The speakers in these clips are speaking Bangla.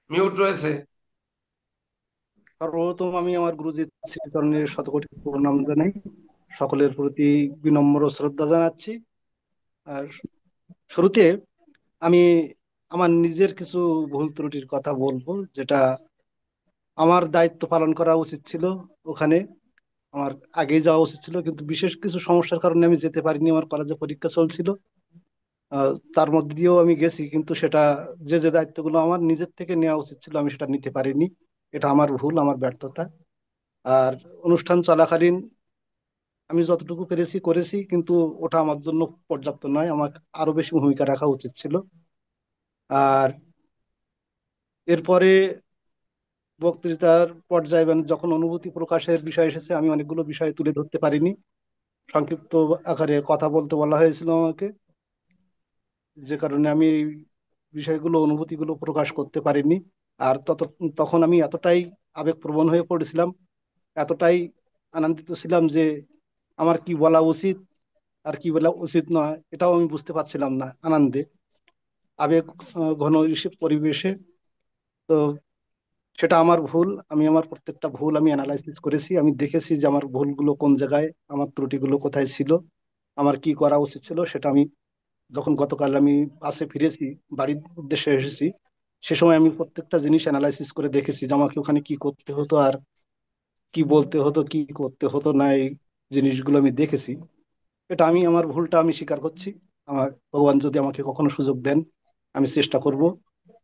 মিউট রয়েছে। সর্বপ্রথম আমি আমার গুরুজির শ্রীচরণে শতকোটি প্রণাম জানাই। সকলের প্রতি বিনম্র শ্রদ্ধা জানাচ্ছি। আর শুরুতে আমি আমার নিজের কিছু ভুল ত্রুটির কথা বলবো, যেটা আমার দায়িত্ব পালন করা উচিত ছিল ওখানে। আমার আগেই যাওয়া উচিত ছিল, কিন্তু বিশেষ কিছু সমস্যার কারণে আমি যেতে পারিনি। আমার কলেজে পরীক্ষা চলছিল, তার মধ্যে দিয়েও আমি গেছি, কিন্তু সেটা যে যে দায়িত্বগুলো আমার নিজের থেকে নেওয়া উচিত ছিল আমি সেটা নিতে পারিনি। এটা আমার ভুল, আমার ব্যর্থতা। আর অনুষ্ঠান চলাকালীন আমি যতটুকু পেরেছি করেছি, কিন্তু ওটা আমার জন্য পর্যাপ্ত নয়। আমার আরো বেশি ভূমিকা রাখা উচিত ছিল। আর এরপরে বক্তৃতার পর্যায়ে মানে যখন অনুভূতি প্রকাশের বিষয় এসেছে, আমি অনেকগুলো বিষয় তুলে ধরতে পারিনি। সংক্ষিপ্ত আকারে কথা বলতে বলা হয়েছিল আমাকে, যে কারণে আমি এই বিষয়গুলো অনুভূতিগুলো প্রকাশ করতে পারিনি। আর তখন আমি এতটাই আবেগপ্রবণ হয়ে পড়েছিলাম, এতটাই আনন্দিত ছিলাম যে আমার কি বলা উচিত আর কি বলা উচিত নয় এটাও আমি বুঝতে পারছিলাম না। আনন্দে আবেগ ঘন পরিবেশে, তো সেটা আমার ভুল। আমি আমার প্রত্যেকটা ভুল আমি অ্যানালাইসিস করেছি, আমি দেখেছি যে আমার ভুলগুলো কোন জায়গায়, আমার ত্রুটিগুলো কোথায় ছিল, আমার কি করা উচিত ছিল। সেটা আমি যখন গতকাল আমি বাসে ফিরেছি, বাড়ির উদ্দেশ্যে এসেছি, সে সময় আমি প্রত্যেকটা জিনিস অ্যানালাইসিস করে দেখেছি যে আমাকে ওখানে কি করতে হতো আর কি বলতে হতো, কি করতে হতো না। এই জিনিসগুলো আমি দেখেছি। এটা আমি আমার ভুলটা আমি স্বীকার করছি। আমার ভগবান যদি আমাকে কখনো সুযোগ দেন, আমি চেষ্টা করব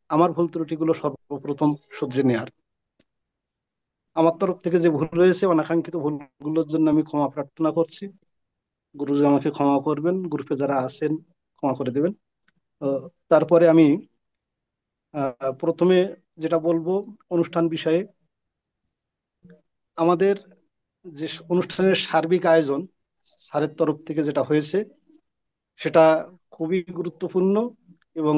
আমার ভুল ত্রুটিগুলো সর্বপ্রথম শুধরে নেয়ার। আমার তরফ থেকে যে ভুল রয়েছে, অনাকাঙ্ক্ষিত ভুলগুলোর জন্য আমি ক্ষমা প্রার্থনা করছি। গুরুজি আমাকে ক্ষমা করবেন, গ্রুপে যারা আছেন ক্ষমা করে দেবেন। আহ, তারপরে আমি প্রথমে যেটা বলবো অনুষ্ঠান বিষয়ে, আমাদের যে অনুষ্ঠানের সার্বিক আয়োজন স্যারের তরফ থেকে যেটা হয়েছে, সেটা খুবই গুরুত্বপূর্ণ এবং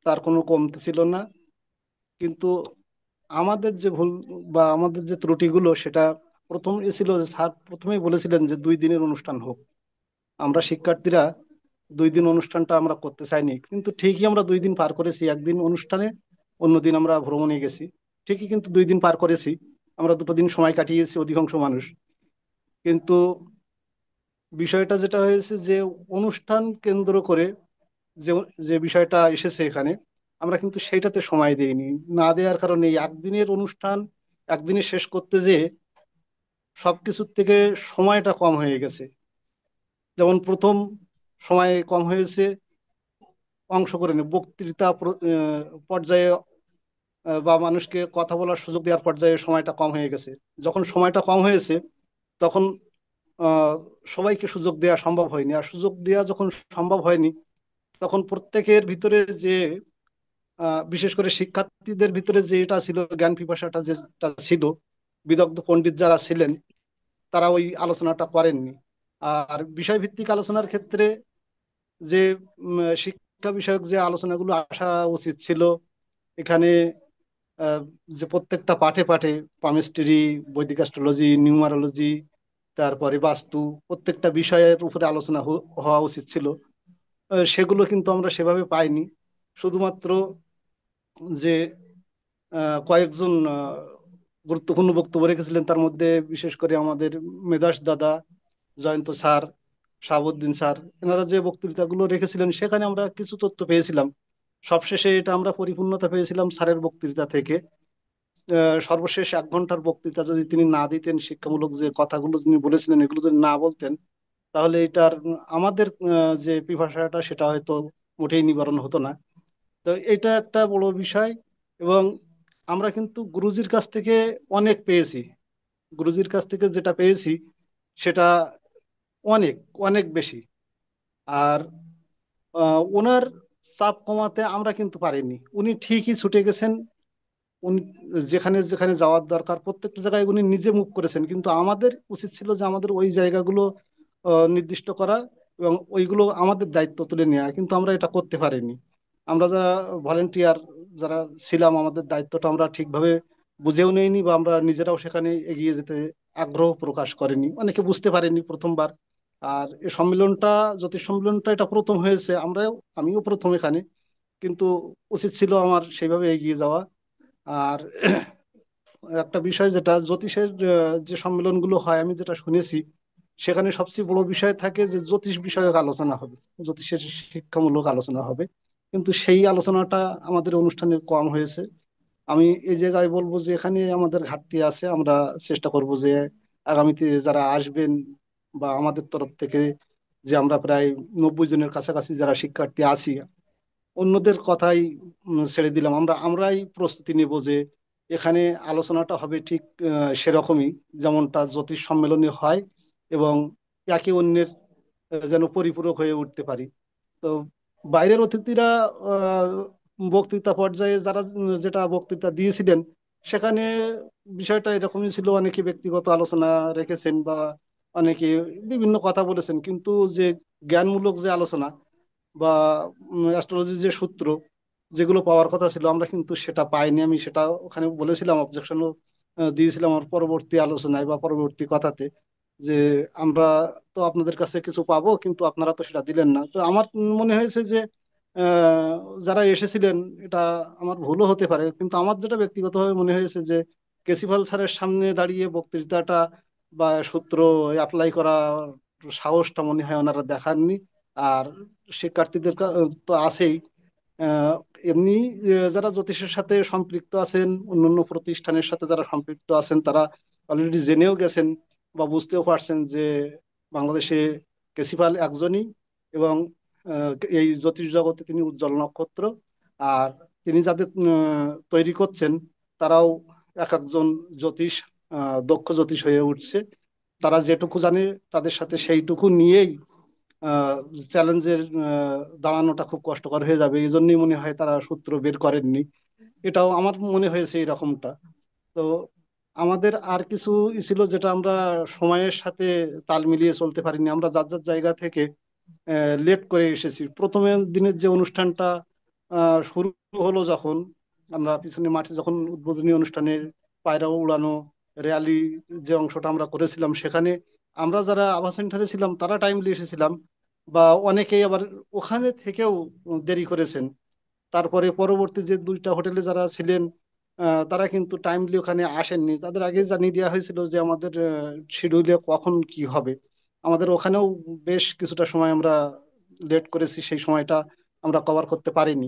তার কোনো কমতি ছিল না। কিন্তু আমাদের যে ভুল বা আমাদের যে ত্রুটিগুলো, সেটা প্রথম এ ছিল যে স্যার প্রথমেই বলেছিলেন যে 2 দিনের অনুষ্ঠান হোক। আমরা শিক্ষার্থীরা 2 দিন অনুষ্ঠানটা আমরা করতে চাইনি, কিন্তু ঠিকই আমরা 2 দিন পার করেছি। একদিন অনুষ্ঠানে, অন্যদিন আমরা ভ্রমণে গেছি। ঠিকই, কিন্তু 2 দিন পার করেছি। আমরা দুটো দিন সময় কাটিয়েছি অধিকাংশ মানুষ। কিন্তু বিষয়টা যেটা হয়েছে যে অনুষ্ঠান কেন্দ্র করে যে যে বিষয়টা এসেছে এখানে, আমরা কিন্তু সেইটাতে সময় দেইনি। না দেওয়ার কারণে এই একদিনের অনুষ্ঠান একদিনে শেষ করতে যে সবকিছুর থেকে সময়টা কম হয়ে গেছে। যেমন প্রথম সময় কম হয়েছে অংশগ্রহণে, বক্তৃতা পর্যায়ে, বা মানুষকে কথা বলার সুযোগ দেওয়ার পর্যায়ে সময়টা কম হয়ে গেছে। যখন সময়টা কম হয়েছে, তখন আহ, সবাইকে সুযোগ দেওয়া সম্ভব হয়নি। আর সুযোগ দেওয়া যখন সম্ভব হয়নি, তখন প্রত্যেকের ভিতরে যে বিশেষ করে শিক্ষার্থীদের ভিতরে যে এটা ছিল, জ্ঞান পিপাসাটা যেটা ছিল, বিদগ্ধ পণ্ডিত যারা ছিলেন, তারা ওই আলোচনাটা করেননি। আর বিষয়ভিত্তিক আলোচনার ক্ষেত্রে যে শিক্ষা বিষয়ক যে আলোচনাগুলো আসা উচিত ছিল এখানে, আহ, যে প্রত্যেকটা পাঠে পাঠে পামিস্ট্রি, বৈদিক অ্যাস্ট্রোলজি, নিউমারোলজি, তারপরে বাস্তু, প্রত্যেকটা বিষয়ের উপরে আলোচনা হওয়া উচিত ছিল, সেগুলো কিন্তু আমরা সেভাবে পাইনি। শুধুমাত্র যে কয়েকজন গুরুত্বপূর্ণ বক্তব্য রেখেছিলেন, তার মধ্যে বিশেষ করে আমাদের মেধাস দাদা, জয়ন্ত স্যার, শাহাবুদ্দিন স্যার, এনারা যে বক্তৃতাগুলো রেখেছিলেন সেখানে আমরা কিছু তথ্য পেয়েছিলাম। সবশেষে এটা আমরা পরিপূর্ণতা পেয়েছিলাম স্যারের বক্তৃতা থেকে। সর্বশেষ 1 ঘন্টার বক্তৃতা যদি তিনি না দিতেন, শিক্ষামূলক যে কথাগুলো তিনি বলেছিলেন এগুলো যদি না বলতেন, তাহলে এটার আমাদের যে পিপাসাটা সেটা হয়তো মোটেই নিবারণ হতো না। তো এটা একটা বড় বিষয়। এবং আমরা কিন্তু গুরুজির কাছ থেকে অনেক পেয়েছি। গুরুজির কাছ থেকে যেটা পেয়েছি সেটা অনেক অনেক বেশি। আর ওনার চাপ কমাতে আমরা কিন্তু পারিনি। উনি ঠিকই ছুটে গেছেন, উনি যেখানে যেখানে যাওয়ার দরকার প্রত্যেকটা জায়গায় উনি নিজে মুভ করেছেন, কিন্তু আমাদের উচিত ছিল যে আমাদের ওই জায়গাগুলো নির্দিষ্ট করা এবং ওইগুলো আমাদের দায়িত্ব তুলে নেওয়া, কিন্তু আমরা এটা করতে পারিনি। আমরা যারা ভলেন্টিয়ার যারা ছিলাম, আমাদের দায়িত্বটা আমরা ঠিকভাবে বুঝেও নেইনি, বা আমরা নিজেরাও সেখানে এগিয়ে যেতে আগ্রহ প্রকাশ করেনি, অনেকে বুঝতে পারেনি প্রথমবার। আর এই সম্মেলনটা, জ্যোতিষ সম্মেলনটা এটা প্রথম হয়েছে, আমিও প্রথম এখানে, কিন্তু উচিত ছিল আমার সেইভাবে এগিয়ে যাওয়া। আর একটা বিষয় যেটা জ্যোতিষের যে সম্মেলনগুলো হয় আমি যেটা শুনেছি, সেখানে সবচেয়ে বড় বিষয় থাকে যে জ্যোতিষ বিষয়ক আলোচনা হবে, জ্যোতিষের শিক্ষামূলক আলোচনা হবে। কিন্তু সেই আলোচনাটা আমাদের অনুষ্ঠানে কম হয়েছে। আমি এই জায়গায় বলবো যে এখানে আমাদের ঘাটতি আছে। আমরা চেষ্টা করব যে আগামীতে যারা আসবেন বা আমাদের তরফ থেকে, যে আমরা প্রায় 90 জনের কাছাকাছি যারা শিক্ষার্থী আছি, অন্যদের কথাই ছেড়ে দিলাম। আমরাই প্রস্তুতি নেব যে এখানে আলোচনাটা হবে ঠিক সেরকমই, যেমনটা জ্যোতিষ সম্মেলনে হয়, এবং একে অন্যের যেন পরিপূরক হয়ে উঠতে পারি। তো বাইরের অতিথিরা আহ, বক্তৃতা পর্যায়ে যারা যেটা বক্তৃতা দিয়েছিলেন, সেখানে বিষয়টা এরকমই ছিল। অনেকে ব্যক্তিগত আলোচনা রেখেছেন বা অনেকে বিভিন্ন কথা বলেছেন, কিন্তু যে জ্ঞানমূলক যে আলোচনা বা অ্যাস্ট্রোলজির যে সূত্র যেগুলো পাওয়ার কথা ছিল, আমরা কিন্তু সেটা পাইনি। আমি সেটা ওখানে বলেছিলাম, অবজেকশনও দিয়েছিলাম আমার পরবর্তী আলোচনায় বা পরবর্তী কথাতে, যে আমরা তো আপনাদের কাছে কিছু পাবো, কিন্তু আপনারা তো সেটা দিলেন না। তো আমার মনে হয়েছে যে আহ, যারা এসেছিলেন, এটা আমার ভুলও হতে পারে, কিন্তু আমার যেটা ব্যক্তিগতভাবে মনে হয়েছে যে কেসিফাল স্যারের সামনে দাঁড়িয়ে বক্তৃতাটা বা সূত্র অ্যাপ্লাই করা সাহসটা মনে হয় ওনারা দেখাননি। আর শিক্ষার্থীদের তো আছেই। আহ, এমনি যারা জ্যোতিষের সাথে সম্পৃক্ত আছেন, অন্যান্য প্রতিষ্ঠানের সাথে যারা সম্পৃক্ত আছেন, তারা অলরেডি জেনেও গেছেন বা বুঝতেও পারছেন যে বাংলাদেশে কেসিপাল একজনই, এবং এই জ্যোতিষ জগতে তিনি উজ্জ্বল নক্ষত্র। আর তিনি যাদের তৈরি করছেন, তারাও এক একজন জ্যোতিষ, দক্ষ জ্যোতিষ হয়ে উঠছে। তারা যেটুকু জানে তাদের সাথে সেইটুকু নিয়েই চ্যালেঞ্জের দাঁড়ানোটা খুব কষ্টকর হয়ে যাবে। এই জন্যই মনে হয় তারা সূত্র বের করেননি। এটাও আমার মনে হয়েছে এরকমটা। তো আমাদের আর কিছু ছিল যেটা আমরা সময়ের সাথে তাল মিলিয়ে চলতে পারিনি। আমরা যার যার জায়গা থেকে লেট করে এসেছি। প্রথমে দিনের যে অনুষ্ঠানটা শুরু হলো, যখন আমরা পিছনে মাঠে যখন উদ্বোধনী অনুষ্ঠানের পায়রা উড়ানো, র্যালি যে অংশটা আমরা করেছিলাম, সেখানে আমরা যারা আভা সেন্টারে ছিলাম তারা টাইমলি এসেছিলাম, বা অনেকেই আবার ওখানে থেকেও দেরি করেছেন। তারপরে পরবর্তী যে দুইটা হোটেলে যারা ছিলেন, তারা কিন্তু টাইমলি ওখানে আসেননি। তাদের আগে জানিয়ে দেওয়া হয়েছিল যে আমাদের শিডিউলে কখন কি হবে। আমাদের ওখানেও বেশ কিছুটা সময় আমরা লেট করেছি, সেই সময়টা আমরা কভার করতে পারিনি।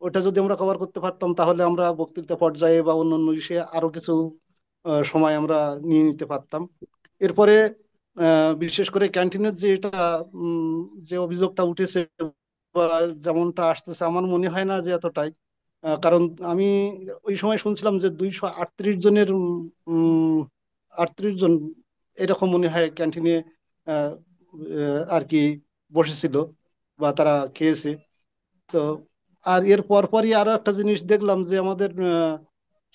ওটা যদি আমরা কভার করতে পারতাম, তাহলে আমরা বক্তৃতা পর্যায়ে বা অন্যান্য বিষয়ে আরো কিছু সময় আমরা নিয়ে নিতে পারতাম। এরপরে বিশেষ করে ক্যান্টিনের যে এটা উম, যে অভিযোগটা উঠেছে বা যেমনটা আসতেছে, আমার মনে হয় না যে এতটাই। কারণ আমি ওই সময় শুনছিলাম যে 238 জনের 38 জন এরকম মনে হয় ক্যান্টিনে আর কি বসেছিল বা তারা খেয়েছে। তো আর এর পরপরই আরো একটা জিনিস দেখলাম যে আমাদের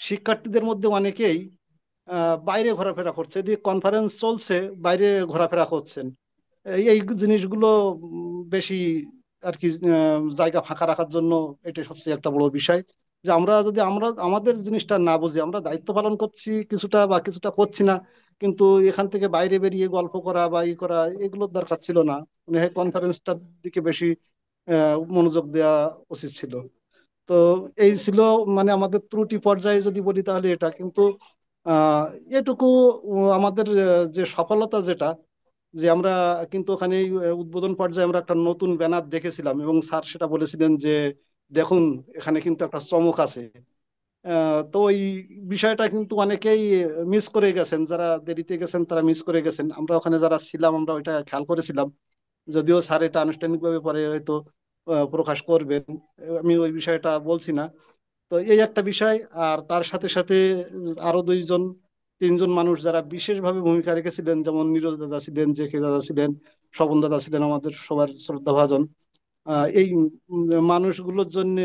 শিক্ষার্থীদের মধ্যে অনেকেই বাইরে ঘোরাফেরা করছে, এদিকে কনফারেন্স চলছে, বাইরে ঘোরাফেরা করছেন। এই এই জিনিসগুলো বেশি আর কি জায়গা ফাঁকা রাখার জন্য এটা সবচেয়ে একটা বড় বিষয়। যে আমরা আমাদের জিনিসটা না বুঝি, আমরা দায়িত্ব পালন করছি কিছুটা বা কিছুটা করছি না, কিন্তু এখান থেকে বাইরে বেরিয়ে গল্প করা বা ই করা এগুলোর দরকার ছিল না। মনে হয় কনফারেন্সটার দিকে বেশি মনোযোগ দেওয়া উচিত ছিল। তো এই ছিল মানে আমাদের ত্রুটি পর্যায়ে যদি বলি তাহলে এটা। কিন্তু আহ এটুকু আমাদের যে সফলতা যেটা, যে আমরা কিন্তু ওখানে এই, উদ্বোধন পর্যায়ে আমরা একটা নতুন ব্যানার দেখেছিলাম, এবং স্যার সেটা বলেছিলেন যে দেখুন, এখানে কিন্তু একটা চমক আছে। তো ওই বিষয়টা কিন্তু অনেকেই মিস করে গেছেন, যারা দেরিতে গেছেন তারা মিস করে গেছেন। আমরা ওখানে যারা ছিলাম আমরা ওইটা খেয়াল করেছিলাম, যদিও স্যার এটা আনুষ্ঠানিকভাবে পরে হয়তো প্রকাশ করবেন। আমি ওই বিষয়টা বলছি না। তো এই একটা বিষয়। আর তার সাথে সাথে আরো তিনজন মানুষ যারা বিশেষভাবে ভূমিকা রেখেছিলেন, যেমন নীরজ দাদা ছিলেন, জেকে দাদা ছিলেন, স্বপন দাদা ছিলেন, আমাদের সবার শ্রদ্ধাভাজন। এই মানুষগুলোর জন্য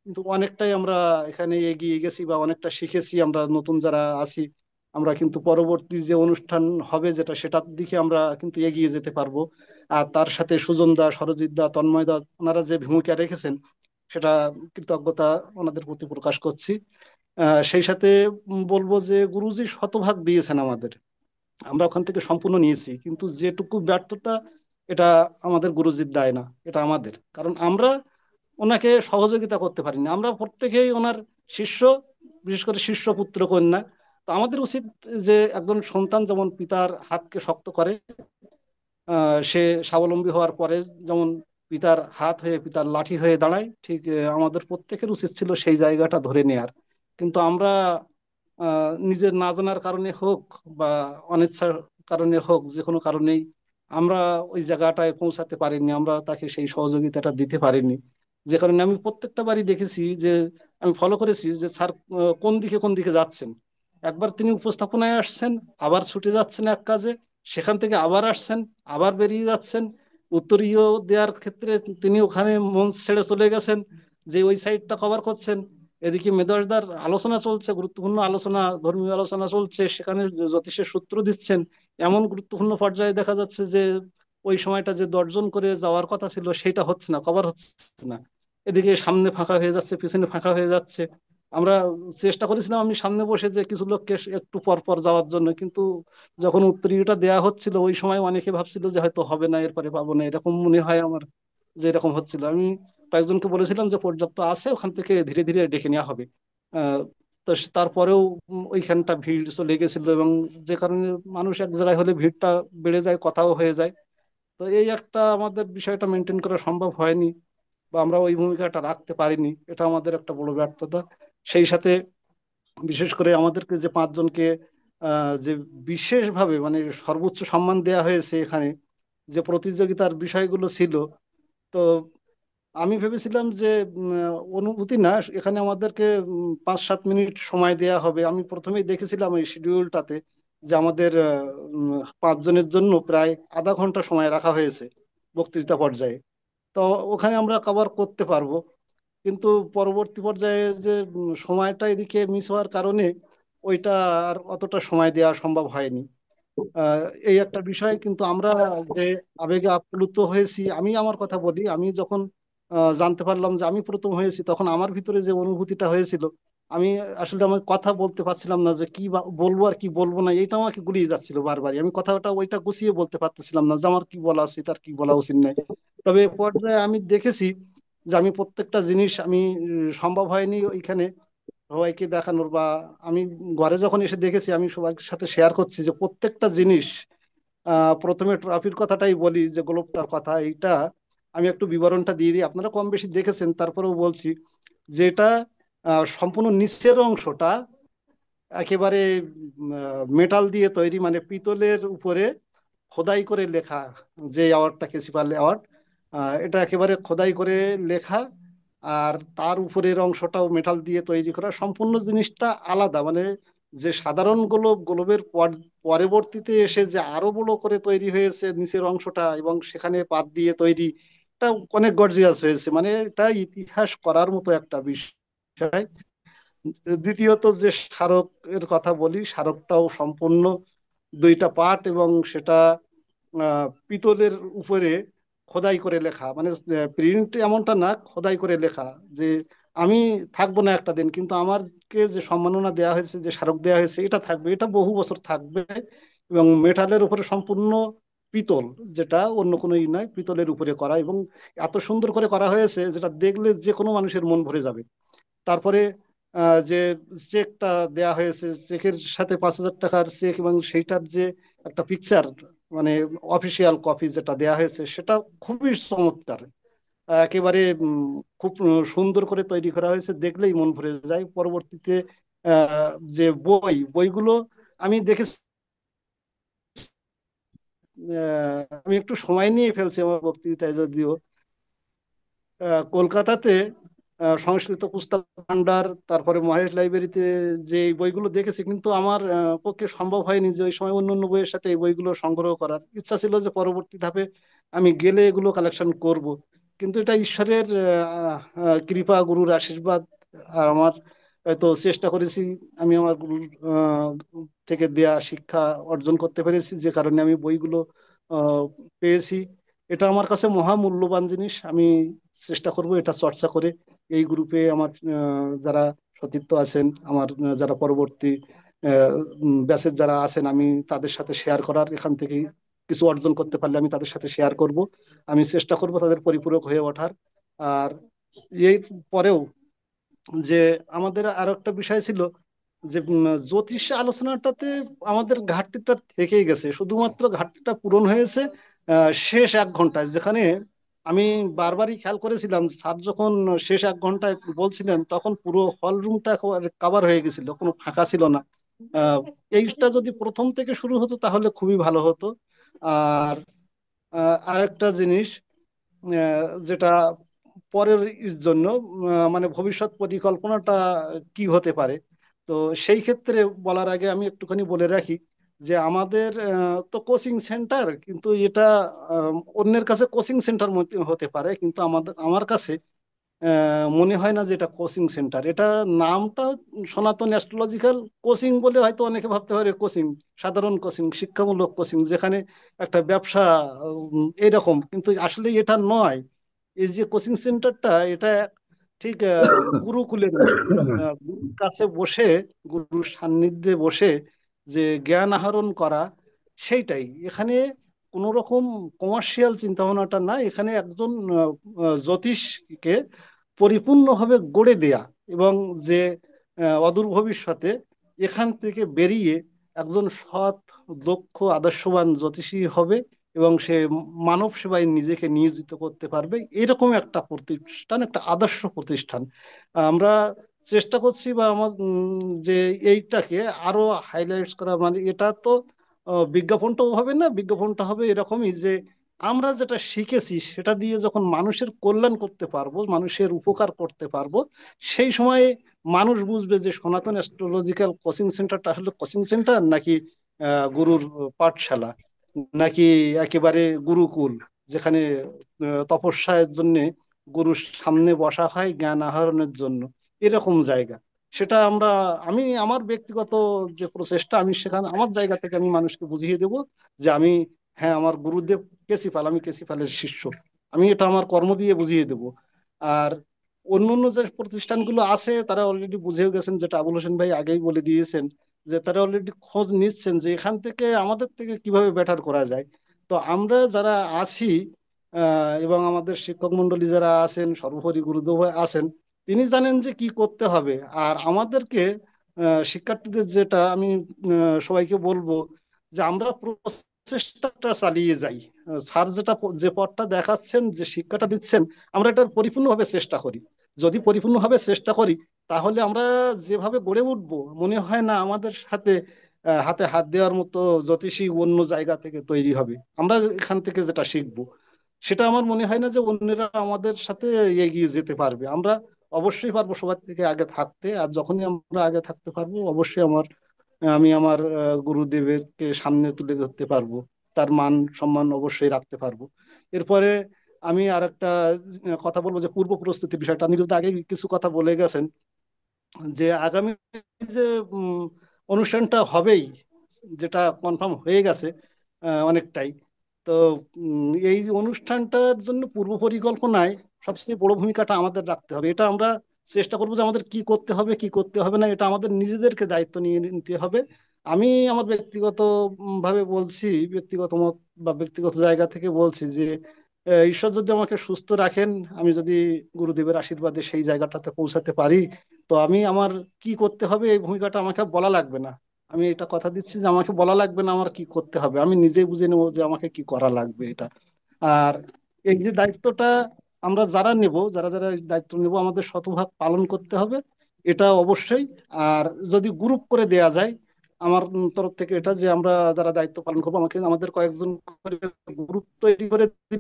কিন্তু অনেকটাই আমরা এখানে এগিয়ে গেছি বা অনেকটা শিখেছি। আমরা নতুন যারা আছি, আমরা কিন্তু পরবর্তী যে অনুষ্ঠান হবে যেটা, সেটার দিকে আমরা কিন্তু এগিয়ে যেতে পারবো। আর তার সাথে সুজন দা, সরজিৎ দা, তন্ময় দা, ওনারা যে ভূমিকা রেখেছেন, সেটা কৃতজ্ঞতা ওনাদের প্রতি প্রকাশ করছি। সেই সাথে বলবো যে গুরুজি শতভাগ দিয়েছেন আমাদের। আমরা ওখান থেকে সম্পূর্ণ নিয়েছি, কিন্তু যেটুকু ব্যর্থতা, এটা আমাদের গুরুজির দায় না, এটা আমাদের। কারণ আমরা ওনাকে সহযোগিতা করতে পারিনি। আমরা প্রত্যেকেই ওনার শিষ্য, বিশেষ করে শিষ্য পুত্র কন্যা। তো আমাদের উচিত যে একজন সন্তান যেমন পিতার হাতকে শক্ত করে, সে স্বাবলম্বী হওয়ার পরে যেমন পিতার হাত হয়ে পিতার লাঠি হয়ে দাঁড়ায়, ঠিক আমাদের প্রত্যেকের উচিত ছিল সেই জায়গাটা ধরে নেয়ার। কিন্তু আমরা নিজের না জানার কারণে হোক বা অনিচ্ছার কারণে হোক, যে কোনো কারণেই আমরা ওই জায়গাটায় পৌঁছাতে পারিনি, আমরা তাকে সেই সহযোগিতাটা দিতে পারিনি। যে কারণে আমি প্রত্যেকটা বারই দেখেছি যে, আমি ফলো করেছি যে স্যার কোন দিকে কোন দিকে যাচ্ছেন। একবার তিনি উপস্থাপনায় আসছেন, আবার ছুটে যাচ্ছেন এক কাজে, সেখান থেকে আবার আসছেন, আবার বেরিয়ে যাচ্ছেন। উত্তরীয় দেওয়ার ক্ষেত্রে তিনি ওখানে মঞ্চ ছেড়ে চলে গেছেন, যে ওই সাইডটা কভার করছেন। এদিকে মেদসদার আলোচনা চলছে, গুরুত্বপূর্ণ আলোচনা, ধর্মীয় আলোচনা চলছে, সেখানে জ্যোতিষের সূত্র দিচ্ছেন। এমন গুরুত্বপূর্ণ পর্যায়ে দেখা যাচ্ছে যে ওই সময়টা যে দর্জন করে যাওয়ার কথা ছিল সেটা হচ্ছে না, কভার হচ্ছে না। এদিকে সামনে ফাঁকা হয়ে যাচ্ছে, পিছনে ফাঁকা হয়ে যাচ্ছে। আমরা চেষ্টা করেছিলাম আমি সামনে বসে যে কিছু লোককে একটু পর পর যাওয়ার জন্য, কিন্তু যখন উত্তরীয়টা দেয়া হচ্ছিল ওই সময় অনেকে ভাবছিল যে হয়তো হবে না, এরপরে পাবো না, এরকম মনে হয় আমার যে এরকম হচ্ছিল। আমি কয়েকজনকে বলেছিলাম যে পর্যাপ্ত আছে, ওখান থেকে ধীরে ধীরে ডেকে নেওয়া হবে। আহ, তো তারপরেও ওইখানটা ভিড় চলে গেছিল, এবং যে কারণে মানুষ এক জায়গায় হলে ভিড়টা বেড়ে যায়, কথাও হয়ে যায়। তো এই একটা আমাদের বিষয়টা মেনটেন করা সম্ভব হয়নি, বা আমরা ওই ভূমিকাটা রাখতে পারিনি, এটা আমাদের একটা বড় ব্যর্থতা। সেই সাথে বিশেষ করে আমাদেরকে যে পাঁচজনকে যে বিশেষভাবে মানে সর্বোচ্চ সম্মান দেয়া হয়েছে এখানে, যে প্রতিযোগিতার বিষয়গুলো ছিল, তো আমি ভেবেছিলাম যে অনুভূতি না, এখানে আমাদেরকে 5-7 মিনিট সময় দেয়া হবে। আমি প্রথমেই দেখেছিলাম এই শিডিউলটাতে যে আমাদের পাঁচজনের জন্য প্রায় আধা ঘন্টা সময় রাখা হয়েছে বক্তৃতা পর্যায়ে। তো ওখানে আমরা কভার করতে পারবো, কিন্তু পরবর্তী পর্যায়ে যে সময়টা এদিকে মিস হওয়ার কারণে ওইটা আর অতটা সময় দেওয়া সম্ভব হয়নি। আহ, এই একটা বিষয়। কিন্তু আমরা যে আবেগে আপ্লুত হয়েছি, আমি আমার কথা বলি, আমি যখন জানতে পারলাম যে আমি প্রথম হয়েছি, তখন আমার ভিতরে যে অনুভূতিটা হয়েছিল, আমি আসলে আমার কথা বলতে পারছিলাম না, যে কি বলবো আর কি বলবো না, এইটা আমাকে গুলিয়ে যাচ্ছিল বারবারই। আমি কথাটা ওইটা গুছিয়ে বলতে পারতেছিলাম না যে আমার কি বলা উচিত আর কি বলা উচিত নাই। তবে পর্যায়ে আমি দেখেছি যে আমি প্রত্যেকটা জিনিস আমি সম্ভব হয়নি ওইখানে সবাইকে দেখানোর, বা আমি ঘরে যখন এসে দেখেছি, আমি সবার সাথে শেয়ার করছি যে প্রত্যেকটা জিনিস, প্রথমে ট্রফির কথাটাই বলি, যে গ্লোবটার কথা, এইটা আমি একটু বিবরণটা দিয়ে দিই, আপনারা কম বেশি দেখেছেন তারপরেও বলছি। যেটা সম্পূর্ণ নিচের অংশটা একেবারে মেটাল দিয়ে তৈরি, মানে পিতলের উপরে খোদাই করে লেখা, যে অ্যাওয়ার্ডটা ক্যাসিপাল অ্যাওয়ার্ড, এটা একেবারে খোদাই করে লেখা। আর তার উপরের অংশটাও মেটাল দিয়ে তৈরি করা, সম্পূর্ণ জিনিসটা আলাদা। মানে যে সাধারণ গোলক, গোলবের পরবর্তীতে এসে যে আরো বড় করে তৈরি হয়েছে নিচের অংশটা, এবং সেখানে পাত দিয়ে তৈরি, এটা অনেক গর্জিয়াস হয়েছে। মানে এটা ইতিহাস করার মতো একটা বিষয়। দ্বিতীয়ত যে স্মারক এর কথা বলি, স্মারকটাও সম্পূর্ণ 2টা পার্ট, এবং সেটা পিতলের উপরে খোদাই করে লেখা, মানে প্রিন্ট এমনটা না, খোদাই করে লেখা। যে আমি থাকবো না একটা দিন, কিন্তু আমাকে যে সম্মাননা দেওয়া হয়েছে, যে স্মারক দেওয়া হয়েছে, এটা থাকবে, এটা বহু বছর থাকবে। এবং মেটালের উপরে সম্পূর্ণ পিতল, যেটা অন্য কোনো ই নয়, পিতলের উপরে করা, এবং এত সুন্দর করে করা হয়েছে যেটা দেখলে যে কোনো মানুষের মন ভরে যাবে। তারপরে যে চেকটা দেয়া হয়েছে, চেকের সাথে 5,000 টাকার চেক, এবং সেইটার যে একটা পিকচার, মানে অফিসিয়াল কপি যেটা দেয়া হয়েছে, সেটা খুবই চমৎকার। একেবারে খুব সুন্দর করে তৈরি করা হয়েছে, দেখলেই মন ভরে যায়। পরবর্তীতে যে বইগুলো আমি দেখেছি, আমি একটু সময় নিয়ে ফেলছি আমার বক্তৃতায় যদিও। কলকাতাতে সংস্কৃত পুস্তক ভান্ডার, তারপরে মহেশ লাইব্রেরিতে যে এই বইগুলো দেখেছি, কিন্তু আমার পক্ষে সম্ভব হয়নি যে ওই সময় অন্য অন্য বইয়ের সাথে এই বইগুলো সংগ্রহ করার। ইচ্ছা ছিল যে পরবর্তী ধাপে আমি গেলে এগুলো কালেকশন করব, কিন্তু এটা ঈশ্বরের কৃপা, গুরুর আশীর্বাদ। আর আমার হয়তো চেষ্টা করেছি, আমি আমার গুরুর থেকে দেয়া শিক্ষা অর্জন করতে পেরেছি, যে কারণে আমি বইগুলো আহ, পেয়েছি। এটা আমার কাছে মহামূল্যবান জিনিস। আমি চেষ্টা করব এটা চর্চা করে এই গ্রুপে আমার যারা সতীর্থ আছেন, আমার যারা পরবর্তী ব্যাচের যারা আছেন, আমি তাদের সাথে শেয়ার করার, এখান থেকে কিছু অর্জন করতে পারলে আমি তাদের সাথে শেয়ার করব। আমি চেষ্টা করব তাদের পরিপূরক হয়ে ওঠার। আর এই পরেও যে আমাদের আরো একটা বিষয় ছিল যে জ্যোতিষ আলোচনাটাতে আমাদের ঘাটতিটা থেকেই গেছে, শুধুমাত্র ঘাটতিটা পূরণ হয়েছে শেষ 1 ঘন্টায়, যেখানে আমি বারবারই খেয়াল করেছিলাম স্যার যখন শেষ 1 ঘন্টায় বলছিলেন তখন পুরো হল রুমটা কাভার হয়ে গেছিল, কোনো ফাঁকা ছিল না। এইটা যদি প্রথম থেকে শুরু হতো তাহলে খুবই ভালো হতো। আর আরেকটা জিনিস যেটা পরের জন্য মানে ভবিষ্যৎ পরিকল্পনাটা কি হতে পারে, তো সেই ক্ষেত্রে বলার আগে আমি একটুখানি বলে রাখি যে আমাদের তো কোচিং সেন্টার, কিন্তু এটা অন্যের কাছে কোচিং সেন্টার হতে পারে, কিন্তু আমার কাছে মনে হয় না যে এটা কোচিং সেন্টার। এটা নামটা সনাতন অ্যাস্ট্রোলজিক্যাল কোচিং বলে হয়তো অনেকে ভাবতে পারে কোচিং, সাধারণ কোচিং, শিক্ষামূলক কোচিং, যেখানে একটা ব্যবসা এরকম, কিন্তু আসলে এটা নয়। এই যে কোচিং সেন্টারটা, এটা ঠিক গুরুকুলের মতো, গুরুর কাছে বসে, গুরুর সান্নিধ্যে বসে যে জ্ঞান আহরণ করা, সেইটাই এখানে। কোনো রকম কমার্শিয়াল চিন্তা ভাবনাটা না, এখানে একজন জ্যোতিষকে পরিপূর্ণভাবে গড়ে দেয়া, এবং যে অদূর ভবিষ্যতে এখান থেকে বেরিয়ে একজন সৎ, দক্ষ, আদর্শবান জ্যোতিষী হবে, এবং সে মানব সেবায় নিজেকে নিয়োজিত করতে পারবে, এরকম একটা প্রতিষ্ঠান, একটা আদর্শ প্রতিষ্ঠান। আমরা চেষ্টা করছি, বা আমার যে এইটাকে আরো হাইলাইটস করা, মানে এটা তো বিজ্ঞাপনটাও হবে না, বিজ্ঞাপনটা হবে এরকমই যে আমরা যেটা শিখেছি সেটা দিয়ে যখন মানুষের কল্যাণ করতে পারবো, মানুষের উপকার করতে পারবো, সেই সময় মানুষ বুঝবে যে সনাতন অ্যাস্ট্রোলজিক্যাল কোচিং সেন্টারটা আসলে কোচিং সেন্টার নাকি গুরুর পাঠশালা, নাকি একেবারে গুরুকুল, যেখানে তপস্যার জন্য গুরুর সামনে বসা হয় জ্ঞান আহরণের জন্য, এরকম জায়গা। সেটা আমি আমার ব্যক্তিগত যে প্রচেষ্টা, আমি সেখানে আমার জায়গা থেকে আমি মানুষকে বুঝিয়ে দেব যে আমি, হ্যাঁ, আমার গুরুদেব কেসিপাল, আমি কেসিপালের শিষ্য, আমি এটা আমার কর্ম দিয়ে বুঝিয়ে দেব। আর অন্য অন্য যে প্রতিষ্ঠানগুলো আছে তারা অলরেডি বুঝেও গেছেন, যেটা আবুল হোসেন ভাই আগেই বলে দিয়েছেন, যে তারা অলরেডি খোঁজ নিচ্ছেন যে এখান থেকে আমাদের থেকে কিভাবে বেটার করা যায়। তো আমরা যারা আছি, এবং আমাদের শিক্ষক মন্ডলী যারা আছেন, সর্বোপরি গুরুদেব আছেন, তিনি জানেন যে কি করতে হবে। আর আমাদেরকে শিক্ষার্থীদের যেটা আমি সবাইকে বলবো, যে আমরা প্রচেষ্টাটা চালিয়ে যাই। স্যার যেটা যে পথটা দেখাচ্ছেন, যে শিক্ষাটা দিচ্ছেন, আমরা এটার পরিপূর্ণভাবে চেষ্টা করি। যদি পরিপূর্ণভাবে চেষ্টা করি, তাহলে আমরা যেভাবে গড়ে উঠবো, মনে হয় না আমাদের সাথে হাতে হাত দেওয়ার মতো জ্যোতিষী অন্য জায়গা থেকে তৈরি হবে। আমরা এখান থেকে যেটা শিখবো, সেটা আমার মনে হয় না যে অন্যরা আমাদের সাথে এগিয়ে যেতে পারবে। আমরা অবশ্যই পারবো সবার থেকে আগে থাকতে, আর যখনই আমরা আগে থাকতে পারবো, অবশ্যই আমি আমার গুরুদেবেরকে সামনে তুলে ধরতে পারবো, তার মান সম্মান অবশ্যই রাখতে পারবো। এরপরে আমি আর একটা কথা বলবো, যে পূর্ব প্রস্তুতি বিষয়টা আপনি যদি আগে কিছু কথা বলে গেছেন, যে আগামী যে উম, অনুষ্ঠানটা হবেই, যেটা কনফার্ম হয়ে গেছে অনেকটাই, তো এই যে অনুষ্ঠানটার জন্য পূর্ব পরিকল্পনায় সবচেয়ে বড় ভূমিকাটা আমাদের রাখতে হবে। এটা আমরা চেষ্টা করবো যে আমাদের কি করতে হবে কি করতে হবে না, এটা আমাদের নিজেদেরকে দায়িত্ব নিয়ে নিতে হবে। আমি আমার ব্যক্তিগত ভাবে বলছি, ব্যক্তিগত মত বা ব্যক্তিগত জায়গা থেকে বলছি যে ঈশ্বর যদি আমাকে সুস্থ রাখেন, আমি যদি গুরুদেবের আশীর্বাদে সেই জায়গাটাতে পৌঁছাতে পারি, তো আমি আমার কি করতে হবে এই ভূমিকাটা আমাকে বলা লাগবে না। আমি এটা কথা দিচ্ছি যে আমাকে বলা লাগবে না আমার কি করতে হবে, আমি নিজেই বুঝে নেবো যে আমাকে কি করা লাগবে এটা। আর এই যে দায়িত্বটা আমরা যারা নেব, যারা যারা এই দায়িত্ব নেব, আমাদের শতভাগ পালন করতে হবে, এটা অবশ্যই। আর যদি গ্রুপ করে দেয়া যায়, আমার তরফ থেকে এটা, যে আমরা যারা দায়িত্ব পালন করবো, আমাদের কয়েকজন করে গ্রুপ তৈরি করে দিলে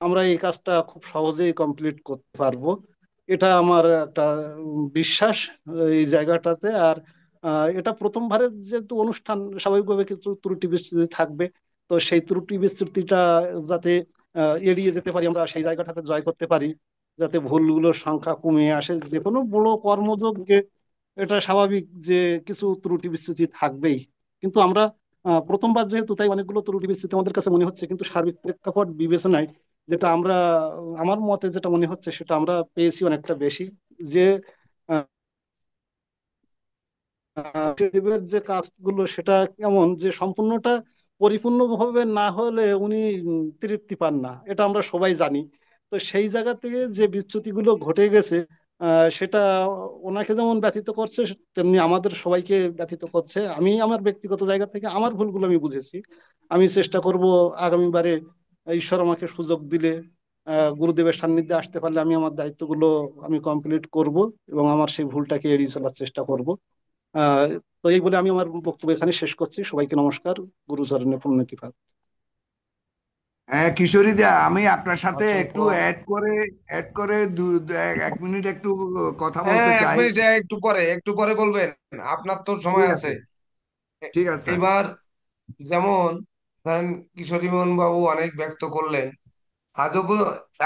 আমরা এই কাজটা খুব সহজেই কমপ্লিট করতে পারবো। এটা আমার একটা বিশ্বাস এই জায়গাটাতে। আর এটা প্রথমবারের যেহেতু অনুষ্ঠান, স্বাভাবিকভাবে কিছু ত্রুটি বিচ্যুতি থাকবে, তো সেই ত্রুটি বিচ্যুতিটা যাতে এড়িয়ে যেতে পারি, আমরা সেই জায়গাটাতে জয় করতে পারি, যাতে ভুলগুলোর সংখ্যা কমিয়ে আসে। যে কোনো বড় কর্মযোগে এটা স্বাভাবিক যে কিছু ত্রুটি বিচ্যুতি থাকবেই, কিন্তু আমরা প্রথমবার যেহেতু, তাই অনেকগুলো ত্রুটি বিচ্যুতি আমাদের কাছে মনে হচ্ছে, কিন্তু সার্বিক প্রেক্ষাপট বিবেচনায় যেটা আমরা, আমার মতে যেটা মনে হচ্ছে, সেটা আমরা পেয়েছি অনেকটা বেশি। যে দেবের যে কাজগুলো সেটা কেমন, যে সম্পূর্ণটা পরিপূর্ণভাবে না হলে উনি তৃপ্তি পান না, এটা আমরা সবাই জানি। তো সেই জায়গা থেকে যে বিচ্যুতিগুলো ঘটে গেছে, সেটা ওনাকে যেমন ব্যথিত করছে, তেমনি আমাদের সবাইকে ব্যথিত করছে। আমি আমার ব্যক্তিগত জায়গা থেকে আমার ভুলগুলো আমি বুঝেছি। আমি চেষ্টা করব আগামীবারে, ঈশ্বর আমাকে সুযোগ দিলে, গুরুদেবের সান্নিধ্যে আসতে পারলে আমি আমার দায়িত্বগুলো আমি কমপ্লিট করব এবং আমার সেই ভুলটাকে এড়িয়ে চলার চেষ্টা করব। আহ তো এই বলে আমি আমার বক্তব্য এখানে শেষ করছি। সবাইকে নমস্কার। গুরুচরণে প্রণতি। হ্যাঁ, কিশোরীদা, আমি আপনার সাথে একটু অসংখ্য। অ্যাড করে এক মিনিট একটু কথা হ্যাঁ, বলতে এক চাই। মিনিট, একটু পরে বলবেন, আপনার তো ঠিক সময় আছে। আছে, ঠিক আছে। এবার যেমন ধরেন, কিশোরীমোহন বাবু অনেক ব্যক্ত করলেন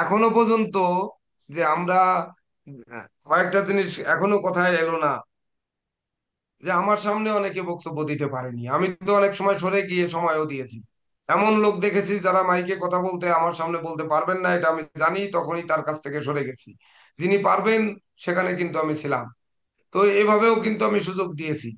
এখনো পর্যন্ত, যে আমরা কয়েকটা জিনিস এখনো কথায় এলো না, যে আমার সামনে অনেকে বক্তব্য দিতে পারেনি, আমি তো অনেক সময় সরে গিয়ে সময়ও দিয়েছি। এমন লোক দেখেছি যারা মাইকে কথা বলতে আমার সামনে বলতে পারবেন না, এটা আমি জানি, তখনই তার কাছ থেকে সরে গেছি। যিনি পারবেন সেখানে কিন্তু আমি ছিলাম। তো এভাবেও কিন্তু আমি সুযোগ দিয়েছি,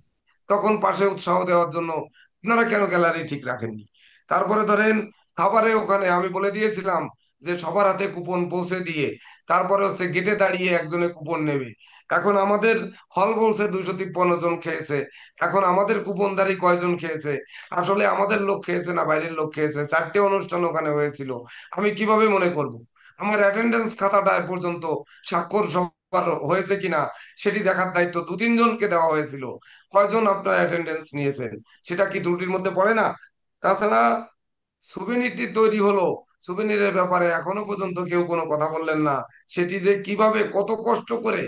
তখন পাশে উৎসাহ দেওয়ার জন্য। আপনারা কেন গ্যালারি ঠিক রাখেননি? তারপরে ধরেন, খাবারে ওখানে আমি বলে দিয়েছিলাম যে সবার হাতে কুপন পৌঁছে দিয়ে, তারপরে হচ্ছে গেটে দাঁড়িয়ে একজনে কুপন নেবে। এখন আমাদের হল বলছে 253 জন খেয়েছে। এখন আমাদের কুপনদারি কয়জন খেয়েছে? আসলে আমাদের লোক খেয়েছে না বাইরের লোক খেয়েছে? 4টে অনুষ্ঠান ওখানে হয়েছিল, আমি কিভাবে মনে করব? আমার অ্যাটেন্ডেন্স খাতাটা এ পর্যন্ত স্বাক্ষর সবার হয়েছে কিনা সেটি দেখার দায়িত্ব 2-3 জনকে দেওয়া হয়েছিল। কয়জন আপনার অ্যাটেন্ডেন্স নিয়েছেন? সেটা কি ত্রুটির মধ্যে পড়ে না? তাছাড়া সুভেনিরটি তৈরি হলো, সুভেনিরের ব্যাপারে এখনো পর্যন্ত কেউ কোনো কথা বললেন না। সেটি যে কিভাবে কত কষ্ট করে,